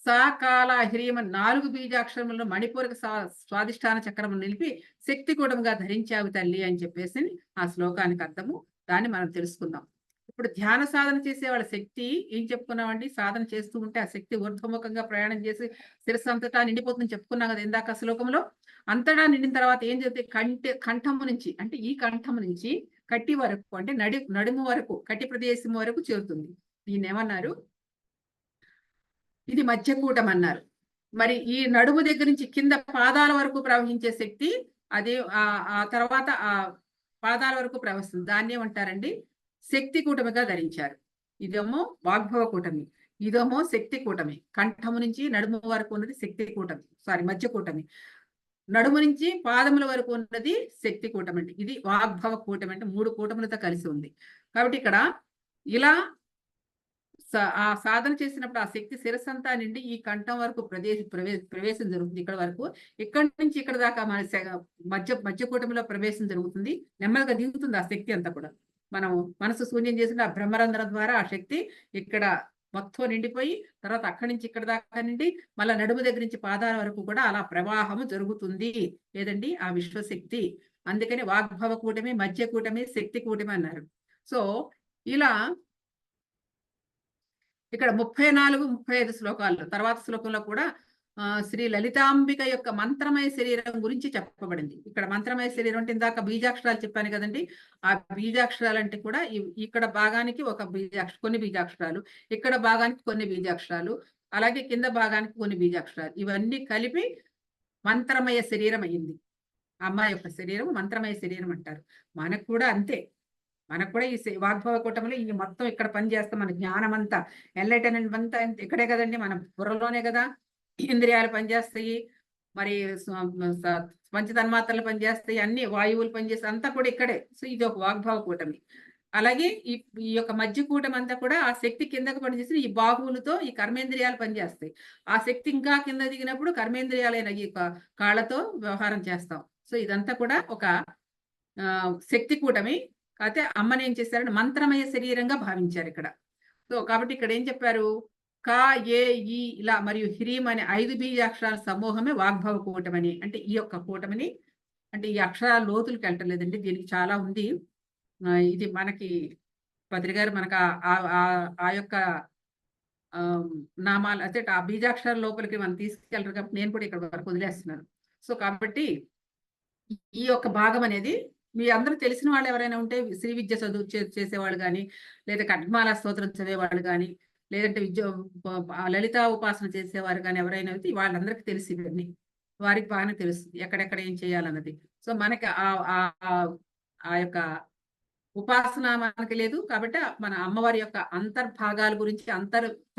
సాకాల హ్రీమ 4 బీజాక్షరములను మణిపూరక స్వాదిష్టాన చక్రము నిలిపి శక్తి కూటముగా ధరించావు తల్లి అని చెప్పేసి ఆ శ్లోకానికి అర్థము. దాన్ని మనం తెలుసుకుందాం. ఇప్పుడు ధ్యాన సాధన చేసే వాళ్ళ శక్తి ఏం చెప్పుకున్నామండి? సాధన చేస్తూ ఉంటే ఆ శక్తి ఊర్ధ్వముఖంగా ప్రయాణం చేసి శిరస్సు అంతటా నిండిపోతుందని చెప్పుకున్నాం కదా ఇందాక శ్లోకంలో. అంతటా నిండిన తర్వాత ఏం జరుగుతుంది? కంఠము నుంచి అంటే ఈ కంఠము నుంచి కట్టి వరకు అంటే నడుము వరకు కటి ప్రదేశం వరకు చేరుతుంది. దీన్ని ఏమన్నారు? ఇది మధ్యకూటం అన్నారు. మరి ఈ నడుము దగ్గర నుంచి కింద పాదాల వరకు ప్రవహించే శక్తి అదే ఆ తర్వాత పాదాల వరకు ప్రవహిస్తుంది. దాన్ని ఏమంటారండి? శక్తి కూటమిగా ధరించారు. ఇదేమో వాగ్భవ కూటమి, ఇదేమో శక్తి కూటమి. కంఠము నుంచి నడుము వరకు ఉన్నది శక్తి కూటమి, మధ్య కూటమి. నడుము నుంచి పాదముల వరకు ఉన్నది శక్తి కూటమి అండి. ఇది వాగ్భవ కూటమి అంటే 3 కూటములతో కలిసి ఉంది. కాబట్టి ఇక్కడ ఇలా ఆ సాధన చేసినప్పుడు ఆ శక్తి శిరస్సంతా నిండి ఈ కంఠం వరకు ప్రవేశం జరుగుతుంది. ఇక్కడ వరకు, ఇక్కడి నుంచి ఇక్కడ దాకా మన మధ్య కూటమిలో ప్రవేశం జరుగుతుంది. నెమ్మదిగా దిగుతుంది ఆ శక్తి అంతా కూడా. మనం మనసు శూన్యం చేసిన ఆ బ్రహ్మరంధ్రం ద్వారా ఆ శక్తి ఇక్కడ మొత్తం నిండిపోయి, తర్వాత అక్కడి నుంచి ఇక్కడ దాకా నిండి మళ్ళీ నడుము దగ్గర నుంచి పాదాల వరకు కూడా అలా ప్రవాహము జరుగుతుంది. ఏదండి? ఆ విశ్వశక్తి. అందుకని వాగ్భవ కూటమి, మధ్య కూటమి, శక్తి కూటమి అన్నారు. సో ఇలా ఇక్కడ 34, 35 శ్లోకాల్లో తర్వాత శ్లోకంలో కూడా శ్రీ లలితాంబిక యొక్క మంత్రమయ శరీరం గురించి చెప్పబడింది. ఇక్కడ మంత్రమయ శరీరం అంటే ఇందాక బీజాక్షరాలు చెప్పాను కదండి. ఆ బీజాక్షరాలు అంటే కూడా ఇక్కడ భాగానికి ఒక కొన్ని బీజాక్షరాలు, ఇక్కడ భాగానికి కొన్ని బీజాక్షరాలు, అలాగే కింద భాగానికి కొన్ని బీజాక్షరాలు, ఇవన్నీ కలిపి మంత్రమయ శరీరం అయ్యింది. అమ్మ యొక్క శరీరం మంత్రమయ శరీరం అంటారు. మనకు కూడా అంతే. మనకు కూడా ఈ వాగ్భవ కూటమిలో ఈ మొత్తం ఇక్కడ పని చేస్తాం. మన జ్ఞానం అంతా, ఎన్లైటన్మెంట్ అంతా ఇక్కడే కదండి, మన బుర్రలోనే కదా ఇంద్రియాలు పనిచేస్తాయి, మరి పంచతన్మాత్రలు పనిచేస్తాయి, అన్ని వాయువులు పనిచేస్తాయి, అంతా కూడా ఇక్కడే. సో ఇది ఒక వాగ్భవ కూటమి. అలాగే ఈ యొక్క మధ్య కూటమి అంతా కూడా ఆ శక్తి కిందకు పనిచేసి ఈ బాహువులతో ఈ కర్మేంద్రియాలు పనిచేస్తాయి. ఆ శక్తి ఇంకా కింద దిగినప్పుడు కర్మేంద్రియాలైన ఈ కాళ్ళతో వ్యవహారం చేస్తాం. సో ఇదంతా కూడా ఒక శక్తి కూటమి. అయితే అమ్మని ఏం చేశారంటే మంత్రమయ శరీరంగా భావించారు ఇక్కడ. సో కాబట్టి ఇక్కడ ఏం చెప్పారు? కా, ఏ, ఈ, ఇలా మరియు హ్రీం అనే 5 బీజాక్షరాల సమూహమే వాగ్భవ కూటమని. అంటే ఈ యొక్క కూటమిని, అంటే ఈ అక్షరాల లోతులకు వెళ్ళటలేదండి, దీనికి చాలా ఉంది. ఇది మనకి పత్రికారు మనకు ఆ యొక్క నామాలు అంటే ఆ బీజాక్షరాల లోపలికి మనం తీసుకెళ్ళరు కాబట్టి నేను కూడా ఇక్కడ వరకు వదిలేస్తున్నాను. సో కాబట్టి ఈ యొక్క భాగం అనేది మీ అందరూ తెలిసిన వాళ్ళు ఎవరైనా ఉంటే శ్రీ విద్య చదువు చేసేవాళ్ళు కానీ, లేదా ఖడ్గమాల స్తోత్రం చదివేవాళ్ళు కానీ, లేదంటే లలిత ఉపాసన చేసేవారు కానీ ఎవరైనా అయితే వాళ్ళందరికీ తెలిసి ఇవన్నీ వారికి బాగానే తెలుస్తుంది ఎక్కడెక్కడ ఏం చేయాలన్నది. సో మనకి ఆ యొక్క ఉపాసన మనకి లేదు కాబట్టి మన అమ్మవారి యొక్క అంతర్భాగాల గురించి,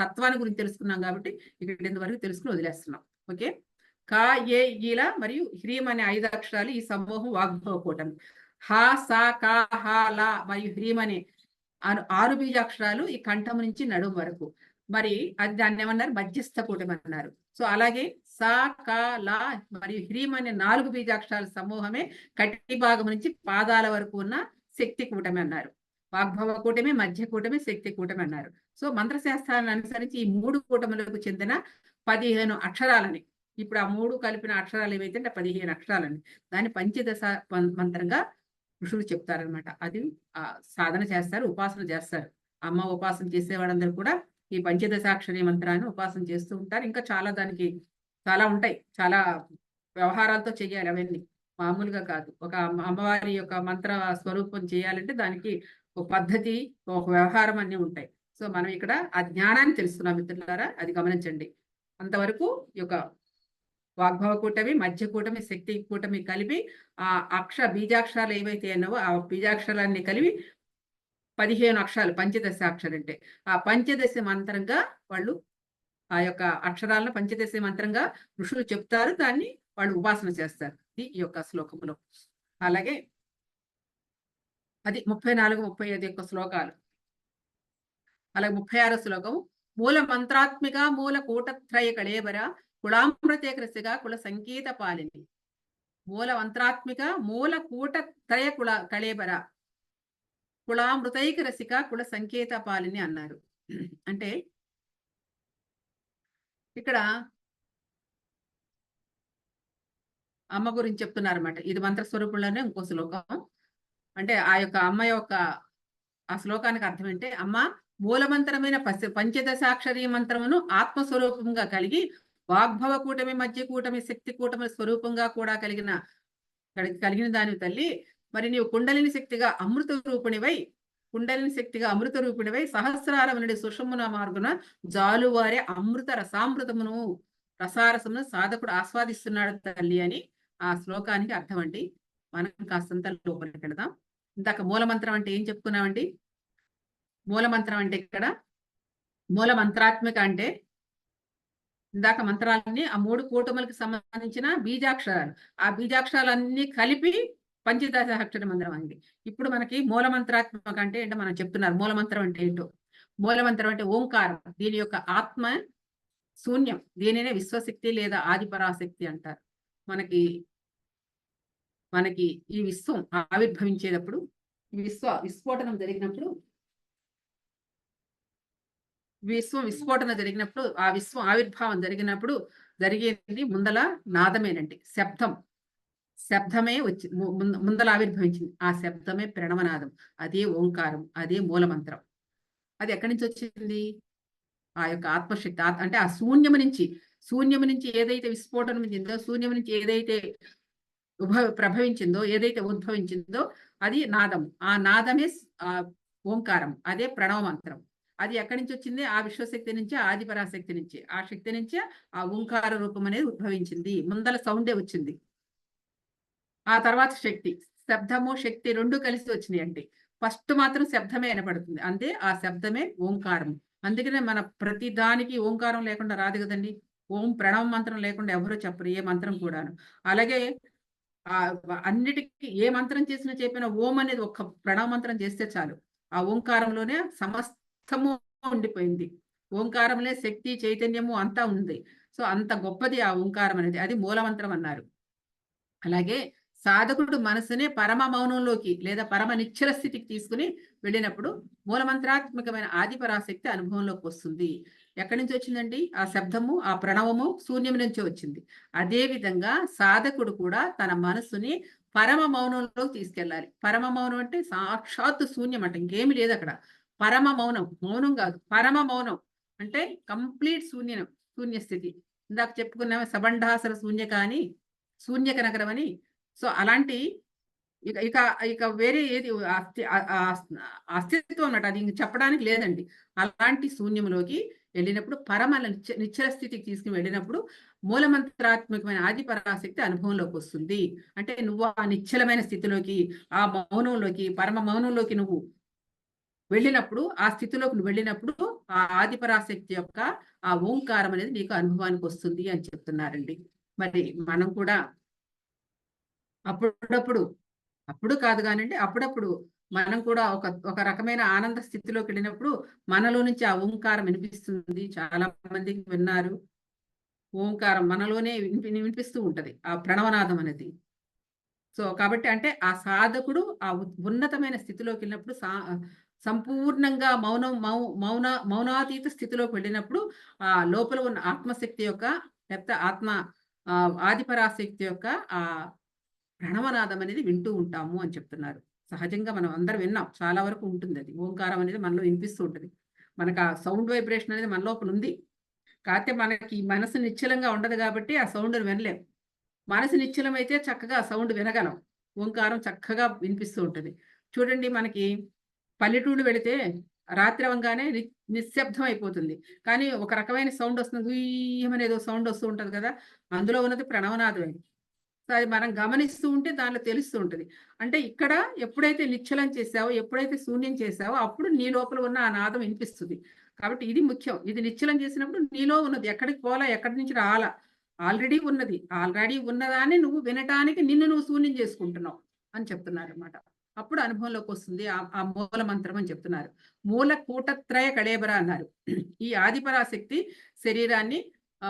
తత్వాన్ని గురించి తెలుసుకున్నాం కాబట్టి ఇక్కడ ఇంతవరకు తెలుసుకుని వదిలేస్తున్నాం. ఓకే. కా, ఏ, ఈల మరియు హ్రీం అనే 5 అక్షరాలు ఈ సమూహం వాగ్భవ కూటమి. హా, సా, కా, హా, లా మరియు హ్రీం అనే 6 బీజాక్షరాలు ఈ కంఠం నుంచి నడుము వరకు. మరి అది దాన్ని ఏమన్నారు? మధ్యస్థ కూటమి అన్నారు. సో అలాగే సా, కా, లా మరియు హ్రీం అనే 4 బీజాక్షరాల సమూహమే కటి భాగం నుంచి పాదాల వరకు ఉన్న శక్తి కూటమి అన్నారు. వాగ్భవ కూటమి, మధ్య కూటమి, శక్తి కూటమి అన్నారు. సో మంత్రశాస్త్రాలను అనుసరించి ఈ 3 కూటములకు చెందిన 15 అక్షరాలని, ఇప్పుడు ఆ 3 కలిపిన అక్షరాలు ఏవైతే 15 అక్షరాలని, దాన్ని పంచదశ మంత్రంగా ఋషులు చెప్తారనమాట. అది సాధన చేస్తారు, ఉపాసన చేస్తారు. అమ్మ ఉపాసన చేసేవాళ్ళందరూ కూడా ఈ పంచదశాక్షరి మంత్రాన్ని ఉపాసన చేస్తూ ఉంటారు. ఇంకా దానికి చాలా ఉంటాయి, చాలా వ్యవహారాలతో చెయ్యాలి. అవన్నీ మామూలుగా కాదు. ఒక అమ్మవారి యొక్క మంత్ర స్వరూపం చేయాలంటే దానికి ఒక పద్ధతి, ఒక వ్యవహారం అన్ని ఉంటాయి. సో మనం ఇక్కడ ఆ జ్ఞానాన్ని తెలుస్తున్నాం మిత్రులారా, అది గమనించండి. అంతవరకు ఈ యొక్క వాగ్భవ కూటమి, మధ్య కూటమి, శక్తి కూటమి కలిపి ఆ బీజాక్షరాలు ఏవైతే అన్నావో ఆ బీజాక్షరాలన్నీ కలిపి 15 అక్షరాలు పంచదశాక్షరం అంటే ఆ పంచదశ మంత్రంగా వాళ్ళు ఆ యొక్క అక్షరాలను పంచదశ మంత్రంగా ఋషులు చెప్తారు. దాన్ని వాళ్ళు ఉపాసన చేస్తారు ఈ యొక్క శ్లోకంలో. అలాగే అది 34, 35 యొక్క శ్లోకాలు. అలాగే 36 శ్లోకం. మూల మంత్రాత్మిక మూల కూటత్రయ కళేబర కుళామృతేకరసిగా కుల సంకేత పాలిని. మూల మంత్రాత్మిక మూల కూటత్రయ కళేబర కుళామృతైక రసిక కుల సంకేత పాలిని అన్నారు. అంటే ఇక్కడ అమ్మ గురించి చెప్తున్నారన్నమాట. ఇది మంత్ర స్వరూపంలోనే ఇంకో శ్లోకం. అంటే ఆ యొక్క అమ్మ యొక్క ఆ శ్లోకానికి అర్థం ఏంటే, అమ్మ మూలమంత్రమైన పంచదశాక్షరీ మంత్రమును ఆత్మస్వరూపంగా కలిగి వాగ్భవ కూటమి, మధ్య కూటమి, శక్తి కూటమి స్వరూపంగా కూడా కలిగిన దాని తల్లి, మరి నీవు కుండలిని శక్తిగా అమృత రూపిణివై సహస్రారమునుడి సుషమున మార్గున జాలువారే అమృత రసామృతమును రసారసమును సాధకుడు ఆస్వాదిస్తున్నాడు తల్లి అని ఆ శ్లోకానికి అర్థం అండి. మనం కాస్తంత లోపలికి వెళదాం. ఇందాక మూలమంత్రం అంటే ఏం చెప్పుకున్నామండి? మూలమంత్రం అంటే ఇక్కడ మూల మంత్రాత్మక అంటే ఇందాక మంత్రాలన్నీ ఆ 3 కూటములకు సంబంధించిన బీజాక్షరాలు. ఆ బీజాక్షరాలన్నీ కలిపి పంచదశాక్షర మంత్రం అండి. ఇప్పుడు మనకి మూల మంత్రాత్మక అంటే ఏంటో మనం చెప్తున్నారు. మూలమంత్రం అంటే ఏంటో. మూలమంత్రం అంటే ఓంకారం. దీని యొక్క ఆత్మ శూన్యం. దీనినే విశ్వశక్తి లేదా ఆదిపరాశక్తి అంటారు. మనకి మనకి ఈ విశ్వం ఆవిర్భవించేటప్పుడు విస్ఫోటనం జరిగినప్పుడు విస్ఫోటన జరిగినప్పుడు ఆ విశ్వం ఆవిర్భావం జరిగినప్పుడు జరిగేది ముందల నాదమేనండి. శబ్దమే వచ్చి ముందల ఆవిర్భవించింది. ఆ శబ్దమే ప్రణవనాదం. అదే ఓంకారం. అదే మూలమంత్రం. అది ఎక్కడి నుంచి వచ్చింది? ఆ యొక్క ఆత్మశక్తి అంటే ఆ శూన్యము నుంచి ఏదైతే విస్ఫోటనం చెందో, శూన్యం నుంచి ఏదైతే ప్రభవించిందో, ఏదైతే ఉద్భవించిందో అది నాదం. ఆ నాదమే ఓంకారం. అదే ప్రణవ మంత్రం. అది ఎక్కడి నుంచి వచ్చింది? ఆ విశ్వశక్తి నుంచి, ఆది పరాశక్తి నుంచి. ఆ శక్తి నుంచే ఆ ఓంకార రూపం అనేది ఉద్భవించింది. ముందల సౌండే వచ్చింది. ఆ తర్వాత శక్తి. శబ్దము, శక్తి 2 కలిసి వచ్చినాయండి. ఫస్ట్ మాత్రం శబ్దమే వినపడుతుంది. అంతే ఆ శబ్దమే ఓంకారం. అందుకనే మన ప్రతి దానికి ఓంకారం లేకుండా రాదు కదండి. ఓం ప్రణవ మంత్రం లేకుండా ఎవరు చెప్పరు ఏ మంత్రం కూడాను. అలాగే అన్నిటికీ ఏ మంత్రం చేసినా చెప్పిన ఓం అనేది ఒక్క ప్రణవ మంత్రం చేస్తే చాలు. ఆ ఓంకారంలోనే సమస్తము ఉండిపోయింది. ఓంకారంలో శక్తి, చైతన్యము అంతా ఉంది. సో అంత గొప్పది ఆ ఓంకారం అనేది. అది మూలమంత్రం అన్నారు. అలాగే సాధకుడు మనసునే పరమ మౌనంలోకి లేదా పరమ నిశ్చల స్థితికి తీసుకుని వెళ్ళినప్పుడు మూలమంత్రాత్మకమైన ఆదిపరాశక్తి అనుభవంలోకి వస్తుంది. ఎక్కడి నుంచి వచ్చిందండి? ఆ శబ్దము, ఆ ప్రణవము శూన్యం నుంచి వచ్చింది. అదే విధంగా సాధకుడు కూడా తన మనసుని పరమ మౌనంలోకి తీసుకెళ్ళాలి. పరమ మౌనం అంటే సాక్షాత్తు శూన్యం అంట, ఇంకేమి లేదు అక్కడ. పరమ మౌనం, మౌనం కాదు, పరమ మౌనం అంటే కంప్లీట్ శూన్య స్థితి. ఇందాక చెప్పుకున్నామే సబండాసర శూన్యక అని, శూన్యక నగరం అని. సో అలాంటి ఇక ఇక ఇక వేరే ఏది అస్తిత్వం అన్నట్టు అది ఇంక చెప్పడానికి లేదండి. అలాంటి శూన్యంలోకి వెళ్ళినప్పుడు పరమ నిశ్చల స్థితికి తీసుకుని వెళ్ళినప్పుడు మూలమంత్రాత్మకమైన ఆది పరాశక్తి అనుభవంలోకి వస్తుంది. అంటే నువ్వు ఆ నిశ్చలమైన స్థితిలోకి, ఆ మౌనంలోకి, పరమ మౌనంలోకి నువ్వు వెళ్ళినప్పుడు, ఆ స్థితిలోకి నువ్వు వెళ్ళినప్పుడు ఆ ఆది పరాశక్తి యొక్క ఆ ఓంకారం అనేది నీకు అనుభవానికి వస్తుంది అని చెప్తున్నారండి. మరి మనం కూడా అప్పుడు కాదు కానండి, అప్పుడప్పుడు మనం కూడా ఒక రకమైన ఆనంద స్థితిలోకి వెళ్ళినప్పుడు మనలో నుంచి ఆ ఓంకారం వినిపిస్తుంది. చాలా మందికి విన్నారు. ఓంకారం మనలోనే వినిపిస్తూ ఉంటది ఆ ప్రణవనాదం అనేది. సో కాబట్టి అంటే ఆ సాధకుడు ఆ ఉన్నతమైన స్థితిలోకి వెళ్ళినప్పుడు సంపూర్ణంగా మౌనాతీత స్థితిలోకి వెళ్ళినప్పుడు ఆ లోపల ఉన్న ఆత్మశక్తి యొక్క లేకపోతే ఆదిపరాశక్తి యొక్క ఆ ప్రణవనాదం అనేది వింటూ ఉంటాము అని చెప్తున్నారు. సహజంగా మనం అందరం విన్నాం. చాలా వరకు ఉంటుంది అది. ఓంకారం అనేది మనలో వినిపిస్తూ ఉంటుంది. మనకు ఆ సౌండ్ వైబ్రేషన్ అనేది మన లోపల ఉంది. కాకపోతే మనకి మనసు నిశ్చలంగా ఉండదు కాబట్టి ఆ సౌండ్‌ని వినలేం. మనసు నిశ్చలమైతే చక్కగా సౌండ్ వినగలం. ఓంకారం చక్కగా వినిపిస్తూ ఉంటది. చూడండి మనకి పల్లెటూళ్ళు వెళితే రాత్రి అవంగానే నిశ్శబ్దం అయిపోతుంది. కానీ ఒక రకమైన సౌండ్ వస్తుంది. గుయ్యమని ఏదో సౌండ్ వస్తూ ఉంటది కదా! అందులో ఉన్నది ప్రణవనాదమే. సో, అది మనం గమనిస్తూ ఉంటే దాంట్లో తెలుస్తూ ఉంటది. అంటే ఇక్కడ ఎప్పుడైతే నిశ్చలం చేశావో, ఎప్పుడైతే శూన్యం చేశావో అప్పుడు నీ లోపల ఉన్న ఆ నాదం వినిపిస్తుంది. కాబట్టి ఇది ముఖ్యం. ఇది నిశ్చలం చేసినప్పుడు నీలో ఉన్నది ఎక్కడికి పోలా, ఎక్కడి నుంచి రాలా. ఆల్రెడీ ఉన్నది. ఆల్రెడీ ఉన్నదాన్ని నువ్వు వినటానికి నిన్ను నువ్వు శూన్యం చేసుకుంటున్నావు అని చెప్తున్నారన్నమాట. అప్పుడు అనుభవంలోకొస్తుంది ఆ మూల మంత్రం అని చెప్తున్నారు. మూల కూటత్రయ కళేబర అన్నారు. ఈ ఆదిపరాశక్తి శరీరాన్ని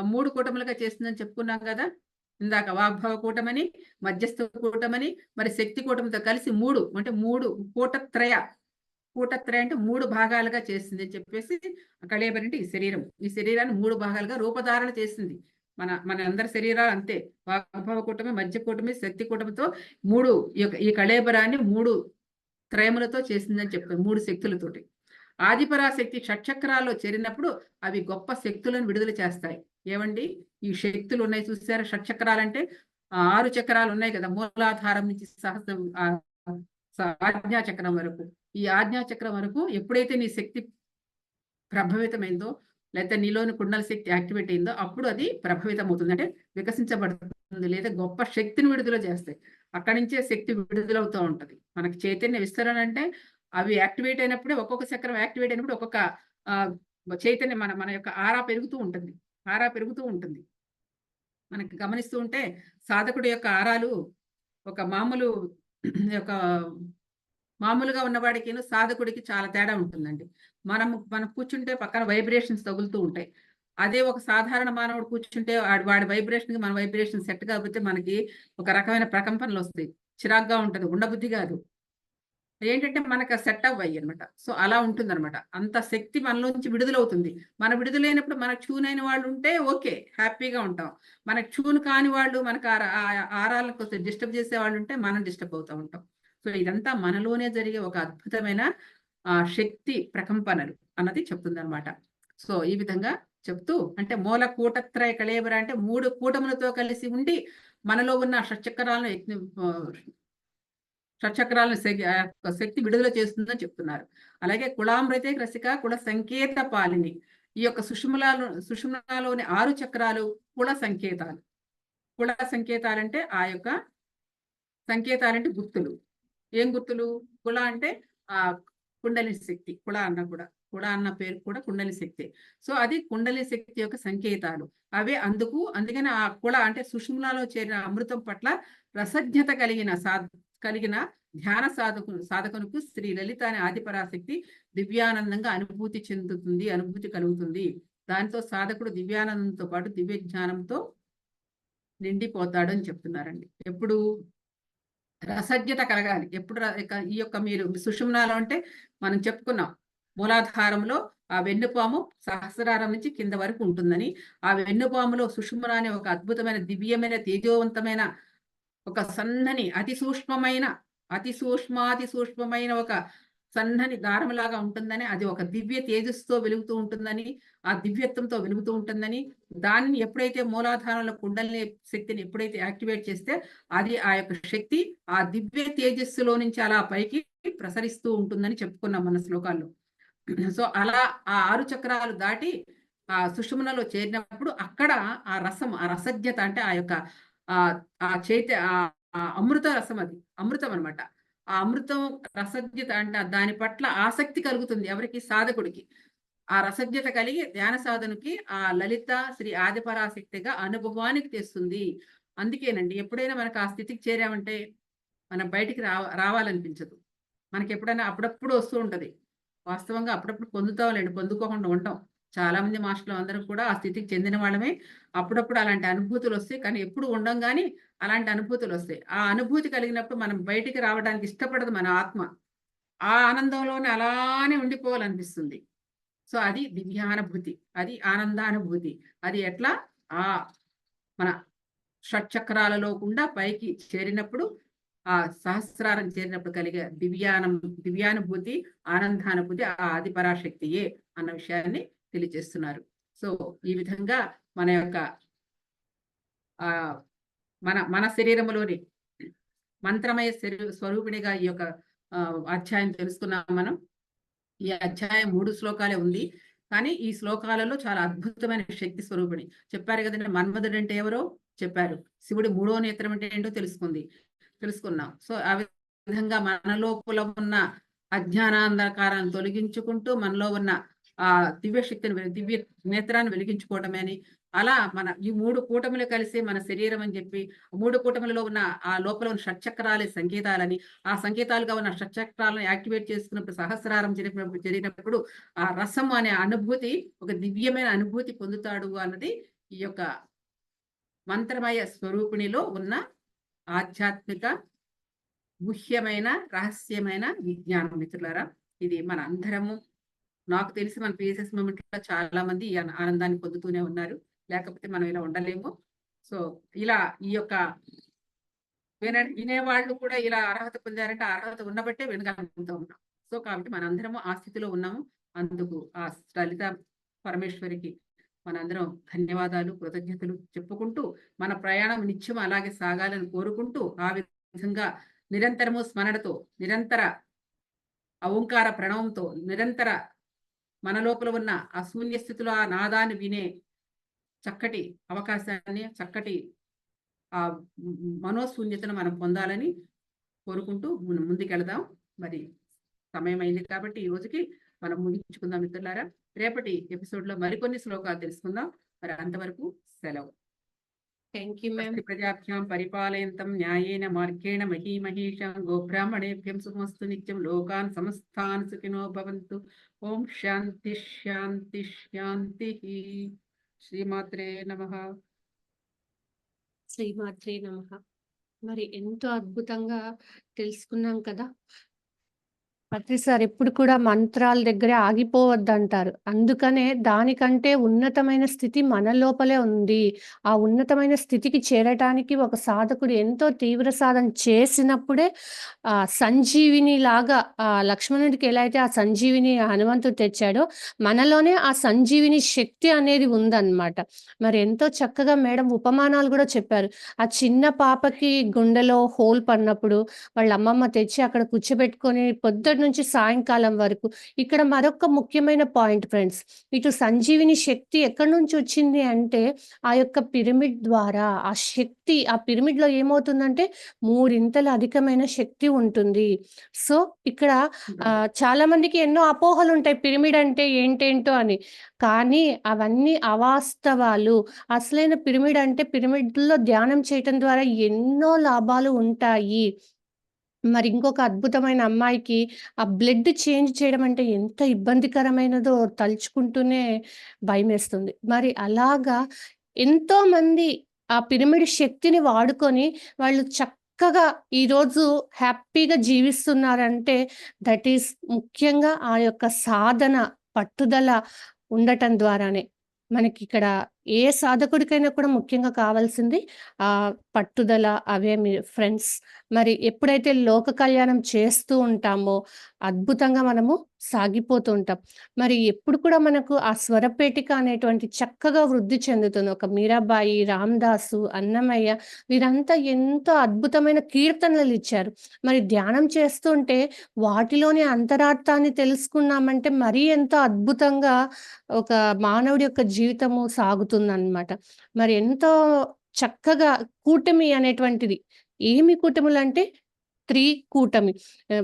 3 కూటములుగా చేస్తుందని చెప్పుకున్నాం కదా! ఇందాక వాగ్భవ కూటమని, మధ్యస్థ కూటమని, మరి శక్తి కూటమితో కలిసి 3 అంటే 3 కూటత్రయ. కూటత్రయ అంటే 3 భాగాలుగా చేసింది అని చెప్పేసి కళేబర అంటే ఈ శరీరం. ఈ శరీరాన్ని 3 భాగాలుగా రూపధారణ చేసింది. మన అందరి శరీరాలు అంతే. వాగ్భవ కూటమి, మధ్య కూటమి, శక్తి కూటమితో 3 ఈ కళేబరాన్ని 3 త్రయములతో చేసిందని చెప్తారు. 3 శక్తులతోటి. ఆదిపరాశక్తి షట్చక్రాల్లో చేరినప్పుడు అవి గొప్ప శక్తులను విడుదల చేస్తాయి. ఏవండి? ఈ శక్తులు ఉన్నాయి చూసారా? షట్చక్రాలంటే 6 చక్రాలు ఉన్నాయి కదా! మూలాధారం నుంచి ఆజ్ఞా చక్రం వరకు. ఈ ఆజ్ఞా చక్రం వరకు ఎప్పుడైతే నీ శక్తి ప్రభావితమైందో లేకపోతే నీలోని కుండల శక్తి యాక్టివేట్ అయిందో అప్పుడు అది ప్రభావితం అవుతుంది, అంటే వికసించబడుతుంది, లేదా గొప్ప శక్తిని విడుదల చేస్తాయి. అక్కడి నుంచే శక్తి విడుదలవుతూ ఉంటది. మనకి చైతన్య విస్తరణ అంటే అవి యాక్టివేట్ అయినప్పుడే, ఒక్కొక్క చక్రం యాక్టివేట్ అయినప్పుడు ఒక్కొక్క చైతన్యం మన మన యొక్క ఆరా పెరుగుతూ ఉంటుంది. ఆరా పెరుగుతూ ఉంటుంది. మనకి గమనిస్తూ ఉంటే సాధకుడి యొక్క ఆరాలు ఒక యొక్క మామూలుగా ఉన్నవాడికిను సాధకుడికి చాలా తేడా ఉంటుందండి. మనం కూర్చుంటే పక్కన వైబ్రేషన్స్ తగులుతూ ఉంటాయి. అదే ఒక సాధారణ మానవుడు కూర్చుంటే వాడి వైబ్రేషన్‌కి మన వైబ్రేషన్ సెట్ కాకపోతే మనకి ఒక రకమైన ప్రకంపనలొస్తాయి. చిరాకుగా ఉంటది. ఉండబుద్ధి గాదు. ఏంటంటే మనకు సెట్ అవ్వయ్యన్నమాట. సో, అలా ఉంటుందన్నమాట. అంత శక్తి మనలోంచి విడుదలవుతుంది. మన విడుదలైనప్పుడు మనకు ట్యూన్ అయిన వాళ్ళు ఉంటే ఓకే. హ్యాపీగా ఉంటాం. మనకు ట్యూన్ కాని వాళ్ళు, మనకు ఆరాలను కొంచెం డిస్టర్బ్ చేసేవాళ్ళు ఉంటే మనం డిస్టర్బ్ అవుతూ ఉంటాం. సో, ఇదంతా మనలోనే జరిగే ఒక అద్భుతమైన శక్తి ప్రకంపనలు అన్నది చెప్తుందన్నమాట. సో, ఈ విధంగా చెప్తూ, అంటే మూల కూటత్రయ కళేబర అంటే 3 కూటములతో కలిసి ఉండి మనలో ఉన్న షట్చక్రాలను శక్తి విడుదల చేస్తుందని చెప్తున్నారు. అలాగే కుళామృతే రసిక కుల సంకేత పాలిని. ఈ యొక్క సుషుమ్నాలోని 6 చక్రాలు కుల సంకేతాలు. కుల సంకేతాలంటే ఆ యొక్క సంకేతాలంటే గుర్తులు. ఏం గుర్తులు? కుల అంటే కుండలిని శక్తి. కుల అన్న కూడా. కుల అన్న పేరు కూడా కుండలిని శక్తే. సో, అది కుండలిని శక్తి యొక్క సంకేతాలు. అవే అందుకని ఆ కుల అంటే సుషుమ్నాలో చేరిన అమృతం పట్ల రసజ్ఞత కలిగిన ధ్యాన సాధకునికి శ్రీ లలిత అనే ఆదిపరాశక్తి దివ్యానందంగా అనుభూతి కలుగుతుంది. దాంతో సాధకుడు దివ్యానందంతో పాటు దివ్య జ్ఞానంతో నిండిపోతాడు అని చెప్తున్నారండి. ఎప్పుడు రసజ్ఞత కలగాలి. ఈ యొక్క మీరు సుషుమ్నాలో అంటే మనం చెప్పుకున్నాం. మూలాధారంలో ఆ వెన్నుపాము సహస్రారం నుంచి కింద వరకు ఉంటుందని. ఆ వెన్నుపాములో సుషుమ్న అనే ఒక అద్భుతమైన దివ్యమైన తేజోవంతమైన ఒక సన్నని అతి సూక్ష్మమైన ఒక సన్నని దారములాగా ఉంటుందని, అది ఒక దివ్య తేజస్సుతో వెలుగుతూ ఉంటుందని, ఆ దివ్యత్వంతో వెలుగుతూ ఉంటుందని, దానిని ఎప్పుడైతే మూలాధారంలో కుండలిని శక్తిని ఎప్పుడైతే యాక్టివేట్ చేస్తే అది ఆ యొక్క శక్తి ఆ దివ్య తేజస్సులో నుంచి అలా పైకి ప్రసరిస్తూ ఉంటుందని చెప్పుకున్నాం మన శ్లోకాల్లో. సో, అలా ఆ 6 చక్రాలు దాటి ఆ సుషుమ్నలో చేరినప్పుడు అక్కడ ఆ రసజ్ఞత అంటే ఆ యొక్క అమృత రసం, అది అమృతం అన్నమాట. ఆ అమృతం రసజ్ఞత అంటే దాని పట్ల ఆసక్తి కలుగుతుంది ఎవరికి? సాధకుడికి. ఆ రసజ్ఞత కలిగి ధ్యాన సాధనకి ఆ లలిత శ్రీ ఆదిపరాశక్తిగా అనుభవానికి తెస్తుంది. అందుకేనండి ఎప్పుడైనా మనకు ఆ స్థితికి చేరామంటే మనం బయటికి రావాలనిపించదు. మనకెప్పుడైనా అప్పుడప్పుడు వస్తూ ఉంటది. వాస్తవంగా అప్పుడప్పుడు పొందుతాంలేండి, పొందుకోకుండా ఉంటాం. చాలా మంది మాస్టర్లు అందరం కూడా ఆ స్థితికి చెందిన వాళ్ళమే. అప్పుడప్పుడు అలాంటి అనుభూతులొస్తాయి. కానీ ఎప్పుడు ఉండం గానీ అలాంటి అనుభూతులొస్తాయి. ఆ అనుభూతి కలిగినప్పుడు మనం బయటికి రావడానికి ఇష్టపడదు మన ఆత్మ. ఆ ఆనందంలోనే అలానే ఉండిపోవాలనిపిస్తుంది. సో, అది దివ్యానుభూతి. అది ఆనందానుభూతి. అది ఎట్లా? ఆహ్, మన షట్‌చక్రాలలో గుండా పైకి చేరినప్పుడు, ఆ సహస్రారం చేరినప్పుడు కలిగే దివ్యానుభూతి, ఆనందానుభూతి ఆ ఆది పరాశక్తియే అన్న విషయాన్ని తెలియజేస్తున్నారు. సో, ఈ విధంగా మన యొక్క ఆహ్, మన శరీరములోని మంత్రమయ స్వరూపిణిగా ఈ యొక్క అధ్యాయం తెలుసుకున్నాం మనం. ఈ అధ్యాయం 3 శ్లోకాలే ఉంది. కానీ ఈ శ్లోకాలలో చాలా అద్భుతమైన శక్తి స్వరూపిణి. చెప్పారు కదండీ! మన్మధుడంటే ఎవరో చెప్పారు. శివుడి మూడో నేత్రం అంటే ఏంటో తెలుసుకున్నాం. సో, ఆ విధంగా మన లోపల ఉన్న అజ్ఞానాంధకారాన్ని తొలగించుకుంటూ మనలో ఉన్న దివ్య నేత్రాన్ని వెలిగించుకోవటమే అని, అలా ఈ 3 కూటములు కలిసి మన శరీరం అని చెప్పి, 3 కూటములలో ఉన్న ఆ లోపల ఉన్న షట్‌చక్రాలే సంకేతాలని, ఆ సంకేతాలుగా ఉన్న షట్‌చక్రాలను యాక్టివేట్ చేసుకున్నప్పుడు సహస్రారం జరిగినప్పుడు ఆ రసం అనే అనుభూతి ఒక దివ్యమైన అనుభూతి పొందుతాడు అన్నది ఈ యొక్క మంత్రమయ స్వరూపిణిలో ఉన్న ఆధ్యాత్మిక గుహ్యమైన రహస్యమైన విజ్ఞానం మిత్రులారా. ఇది మనందరము, నాకు తెలిసి మన పీసెస్ మూవ్‌మెంట్‌లో చాలా మంది ఈ ఆనందాన్ని పొందుతూనే ఉన్నారు. లేకపోతే మనం ఇలా ఉండలేము. సో, ఇలా ఈ యొక్క వినేవాళ్ళు కూడా ఇలా అర్హత పొందారంటే, ఆ అర్హత ఉన్నబట్టే వినగలుగుతూ ఉన్నాం. సో, కాబట్టి మనందరము ఆ స్థితిలో ఉన్నాము. అందుకు ఆ లలిత పరమేశ్వరికి మనందరం ధన్యవాదాలు, కృతజ్ఞతలు చెప్పుకుంటూ, మన ప్రయాణం నిత్యం అలాగే సాగాలని కోరుకుంటూ, ఆ విధంగా నిరంతరము స్మరణతో, నిరంతర ఓంకార ప్రణవంతో, నిరంతర మన లోపల ఉన్న ఆ శూన్య స్థితిలో ఆ నాదాన్ని వినే చక్కటి అవకాశాన్ని, చక్కటి ఆ మనోశూన్యతను మనం పొందాలని కోరుకుంటూ ముందుకెళదాం. మరి సమయం అయింది కాబట్టి ఈ రోజుకి మనం ముగించుకుందాం మిత్రులారా. రేపటి ఎపిసోడ్లో మరికొన్ని శ్లోకాలు తెలుసుకుందాం. మరి అంతవరకు సెలవు. Thank you ma'am. ప్రజాభ్యాం పరిపాలయంతం న్యాయేన మార్గేణ మహీమహీషాం గోబ్రాహ్మణేభ్యం శుభమస్తు నిత్యం లోకాన్ సమస్తాన్ సుఖినో భవంతు. ఓం శాంతి శాంతి శాంతి. శ్రీమాత్రే నమః. శ్రీమాత్రే నమః. మరి ఎంతో అద్భుతంగా తెలుసుకున్నాం కదా. ప్రతిసారి ఎప్పుడు కూడా మంత్రాల దగ్గరే ఆగిపోవద్దంటారు. అందుకనే దానికంటే ఉన్నతమైన స్థితి మన లోపలే ఉంది. ఆ ఉన్నతమైన స్థితికి చేరటానికి ఒక సాధకుడు ఎంతో తీవ్ర సాధన చేసినప్పుడే సంజీవినిలాగా లక్ష్మణుడికి ఎలా అయితే ఆ సంజీవిని హనుమంతుడు తెచ్చాడో, మనలోనే ఆ సంజీవిని శక్తి అనేది ఉందన్నమాట. మరి ఎంతో చక్కగా మేడం ఉపమానాలు కూడా చెప్పారు. ఆ చిన్న పాపకి గుండెలో హోల్ పడినప్పుడు వాళ్ళ అమ్మమ్మ తెచ్చి అక్కడ కూర్చోబెట్టుకొని పొద్దుటి నుంచి సాయంకాలం వరకు. ఇక్కడ మరొక ముఖ్యమైన పాయింట్ ఫ్రెండ్స్. ఇటు సంజీవిని శక్తి ఎక్కడి నుంచి వచ్చింది అంటే, ఆ యొక్క పిరమిడ్ ద్వారా ఆ శక్తి ఆ పిరమిడ్‌లో ఏమవుతుందంటే, మూడింతల అధికమైన శక్తి ఉంటుంది. సో, ఇక్కడ చాలా మందికి ఎన్నో అపోహలుంటాయి పిరమిడ్ అంటే ఏంటేంటో అని. కానీ అవన్నీ అవాస్తవాలు. అసలైన పిరమిడ్ అంటే పిరమిడ్‌లో ధ్యానం చేయటం ద్వారా ఎన్నో లాభాలు ఉంటాయి. మరి ఇంకొక అద్భుతమైన అమ్మాయికి ఆ బ్లడ్ చేంజ్ చేయడం అంటే ఎంత ఇబ్బందికరమైనదో తలుచుకుంటూనే భయమేస్తుంది. మరి అలాగా ఎంతోమంది ఆ పిరమిడ్ శక్తిని వాడుకొని వాళ్ళు చక్కగా ఈరోజు హ్యాపీగా జీవిస్తున్నారంటే దట్ ఈస్ ముఖ్యంగా ఆ యొక్క సాధన, పట్టుదల ఉండటం ద్వారానే. మనకిక్కడ ఏ సాధకుడికైనా కూడా ముఖ్యంగా కావాల్సింది పట్టుదల. అవే మీ ఫ్రెండ్స్. మరి ఎప్పుడైతే లోక కళ్యాణం చేస్తూ ఉంటామో, అద్భుతంగా మనము సాగిపోతూ ఉంటాం. మరి ఎప్పుడు కూడా మనకు ఆ స్వరపేటిక అనేటువంటి చక్కగా వృద్ధి చెందుతుంది. ఒక మీరాబాయి, రామదాసు, అన్నమయ్య వీరంతా ఎంతో అద్భుతమైన కీర్తనలిచ్చారు. మరి ధ్యానం చేస్తుంటే వాటిలోని అంతరార్థాన్ని తెలుసుకున్నామంటే మరీ ఎంతో అద్భుతంగా ఒక మానవుడి యొక్క జీవితము సాగుతుందనమాట. మరి ఎంతో చక్కగా కూటమి అనేటువంటిది. ఏమి కూటములంటే కూటమి.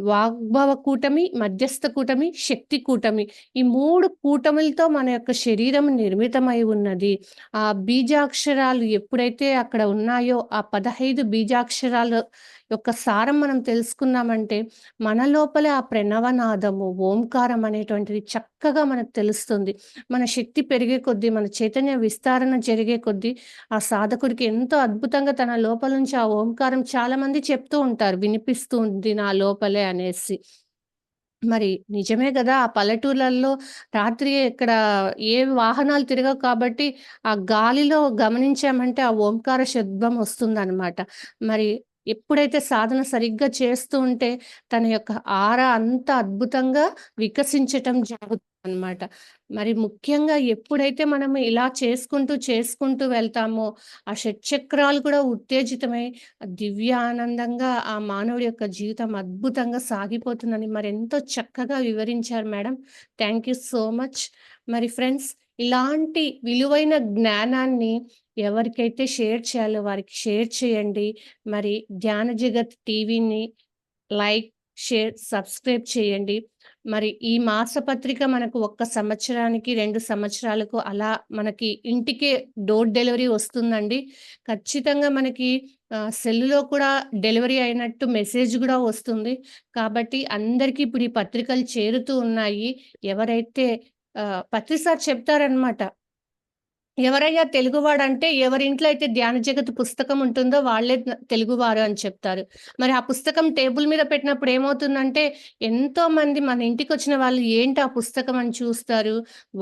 వాగ్భవ కూటమి, మధ్యస్థ కూటమి, శక్తి కూటమి. ఈ 3 కూటములతో మన యొక్క శరీరం నిర్మితమై ఉన్నది. ఆ బీజాక్షరాలు ఎప్పుడైతే అక్కడ ఉన్నాయో, ఆ 15 బీజాక్షరాలు యొక్క సారం మనం తెలుసుకున్నామంటే, మన లోపలే ఆ ప్రణవనాదము, ఓంకారం అనేటువంటిది చక్కగా మనకు తెలుస్తుంది. మన శక్తి పెరిగే కొద్దీ, మన చైతన్య విస్తరణ జరిగే కొద్దీ, ఆ సాధకుడికి ఎంతో అద్భుతంగా తన లోపల నుంచి ఆ ఓంకారం చాలామంది చెప్తూ ఉంటారు. వినిపిస్తూ ఉంది నా లోపలే అనేసి. మరి నిజమే గదా! ఆ పల్లెటూర్లల్లో రాత్రి ఇక్కడ ఏ వాహనాలు తిరగవు కాబట్టి, ఆ గాలిలో గమనించామంటే ఆ ఓంకార శబ్దం వస్తుందనమాట. మరి ఎప్పుడైతే సాధన సరిగ్గా చేస్తూ ఉంటే, తన యొక్క ఆరా అంత అద్భుతంగా వికసించటం జరుగుతుందనమాట. మరి ముఖ్యంగా ఎప్పుడైతే మనం ఇలా చేసుకుంటూ వెళ్తామో, ఆ షట్చక్రాలు కూడా ఉత్తేజితమై దివ్యానందంగా ఆ మానవుడి యొక్క జీవితం అద్భుతంగా సాగిపోతుందని మరెంతో చక్కగా వివరించారు madam. Thank you so much. మరి ఫ్రెండ్స్, ఇలాంటి విలువైన జ్ఞానాన్ని ఎవరికైతే షేర్ చేయాలో వారికి షేర్ చేయండి. మరి ధ్యాన జగత్ టీవీని లైక్, షేర్, సబ్స్క్రైబ్ చేయండి. మరి ఈ మాసపత్రిక మనకు 1 సంవత్సరానికి, 2 సంవత్సరాలకు అలా మనకి ఇంటికే డోర్ డెలివరీ వస్తుందండి. ఖచ్చితంగా మనకి సెల్లులో కూడా డెలివరీ అయినట్టు మెసేజ్ గూడా వస్తుంది. కాబట్టి అందరికీ ఇప్పుడు ఈ పత్రికలు చేరుతూ ఉన్నాయి. ఎవరైతే ప్రతిసారి చెప్తారనమాట. ఎవరయ్యా తెలుగువాడంటే, ఎవరింట్లో అయితే ధ్యాన జగత్ పుస్తకం ఉంటుందో వాళ్ళే తెలుగువారు అని చెప్తారు. మరి ఆ పుస్తకం టేబుల్ మీద పెట్టినప్పుడు ఏమవుతుందంటే, ఎంతోమంది మన ఇంటికొచ్చిన వాళ్ళు ఏంటి ఆ పుస్తకం అని చూస్తారు.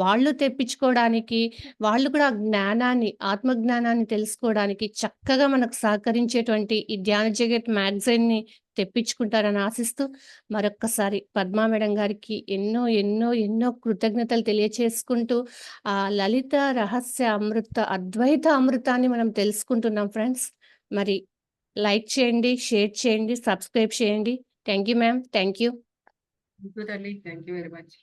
వాళ్ళు తెప్పించుకోవడానికి, వాళ్ళు కూడా ఆ జ్ఞానాన్ని, ఆత్మజ్ఞానాన్ని తెలుసుకోవడానికి చక్కగా మనకు సహకరించేటువంటి ఈ ధ్యాన జగత్ మ్యాగజైన్‌ని తెప్పించుకుంటారని ఆశిస్తూ, మరొక్కసారి పద్మా మేడం గారికి ఎన్నో కృతజ్ఞతలు తెలియచేసుకుంటూ, ఆ లలిత రహస్య అమృత, అద్వైత అమృతాన్ని మనం తెలుసుకుంటున్నాం ఫ్రెండ్స్. మరి లైక్ చేయండి, షేర్ చేయండి, సబ్స్క్రైబ్ చేయండి. Thank you ma'am. Thank you. Thank you తల్లి. Thank you very much.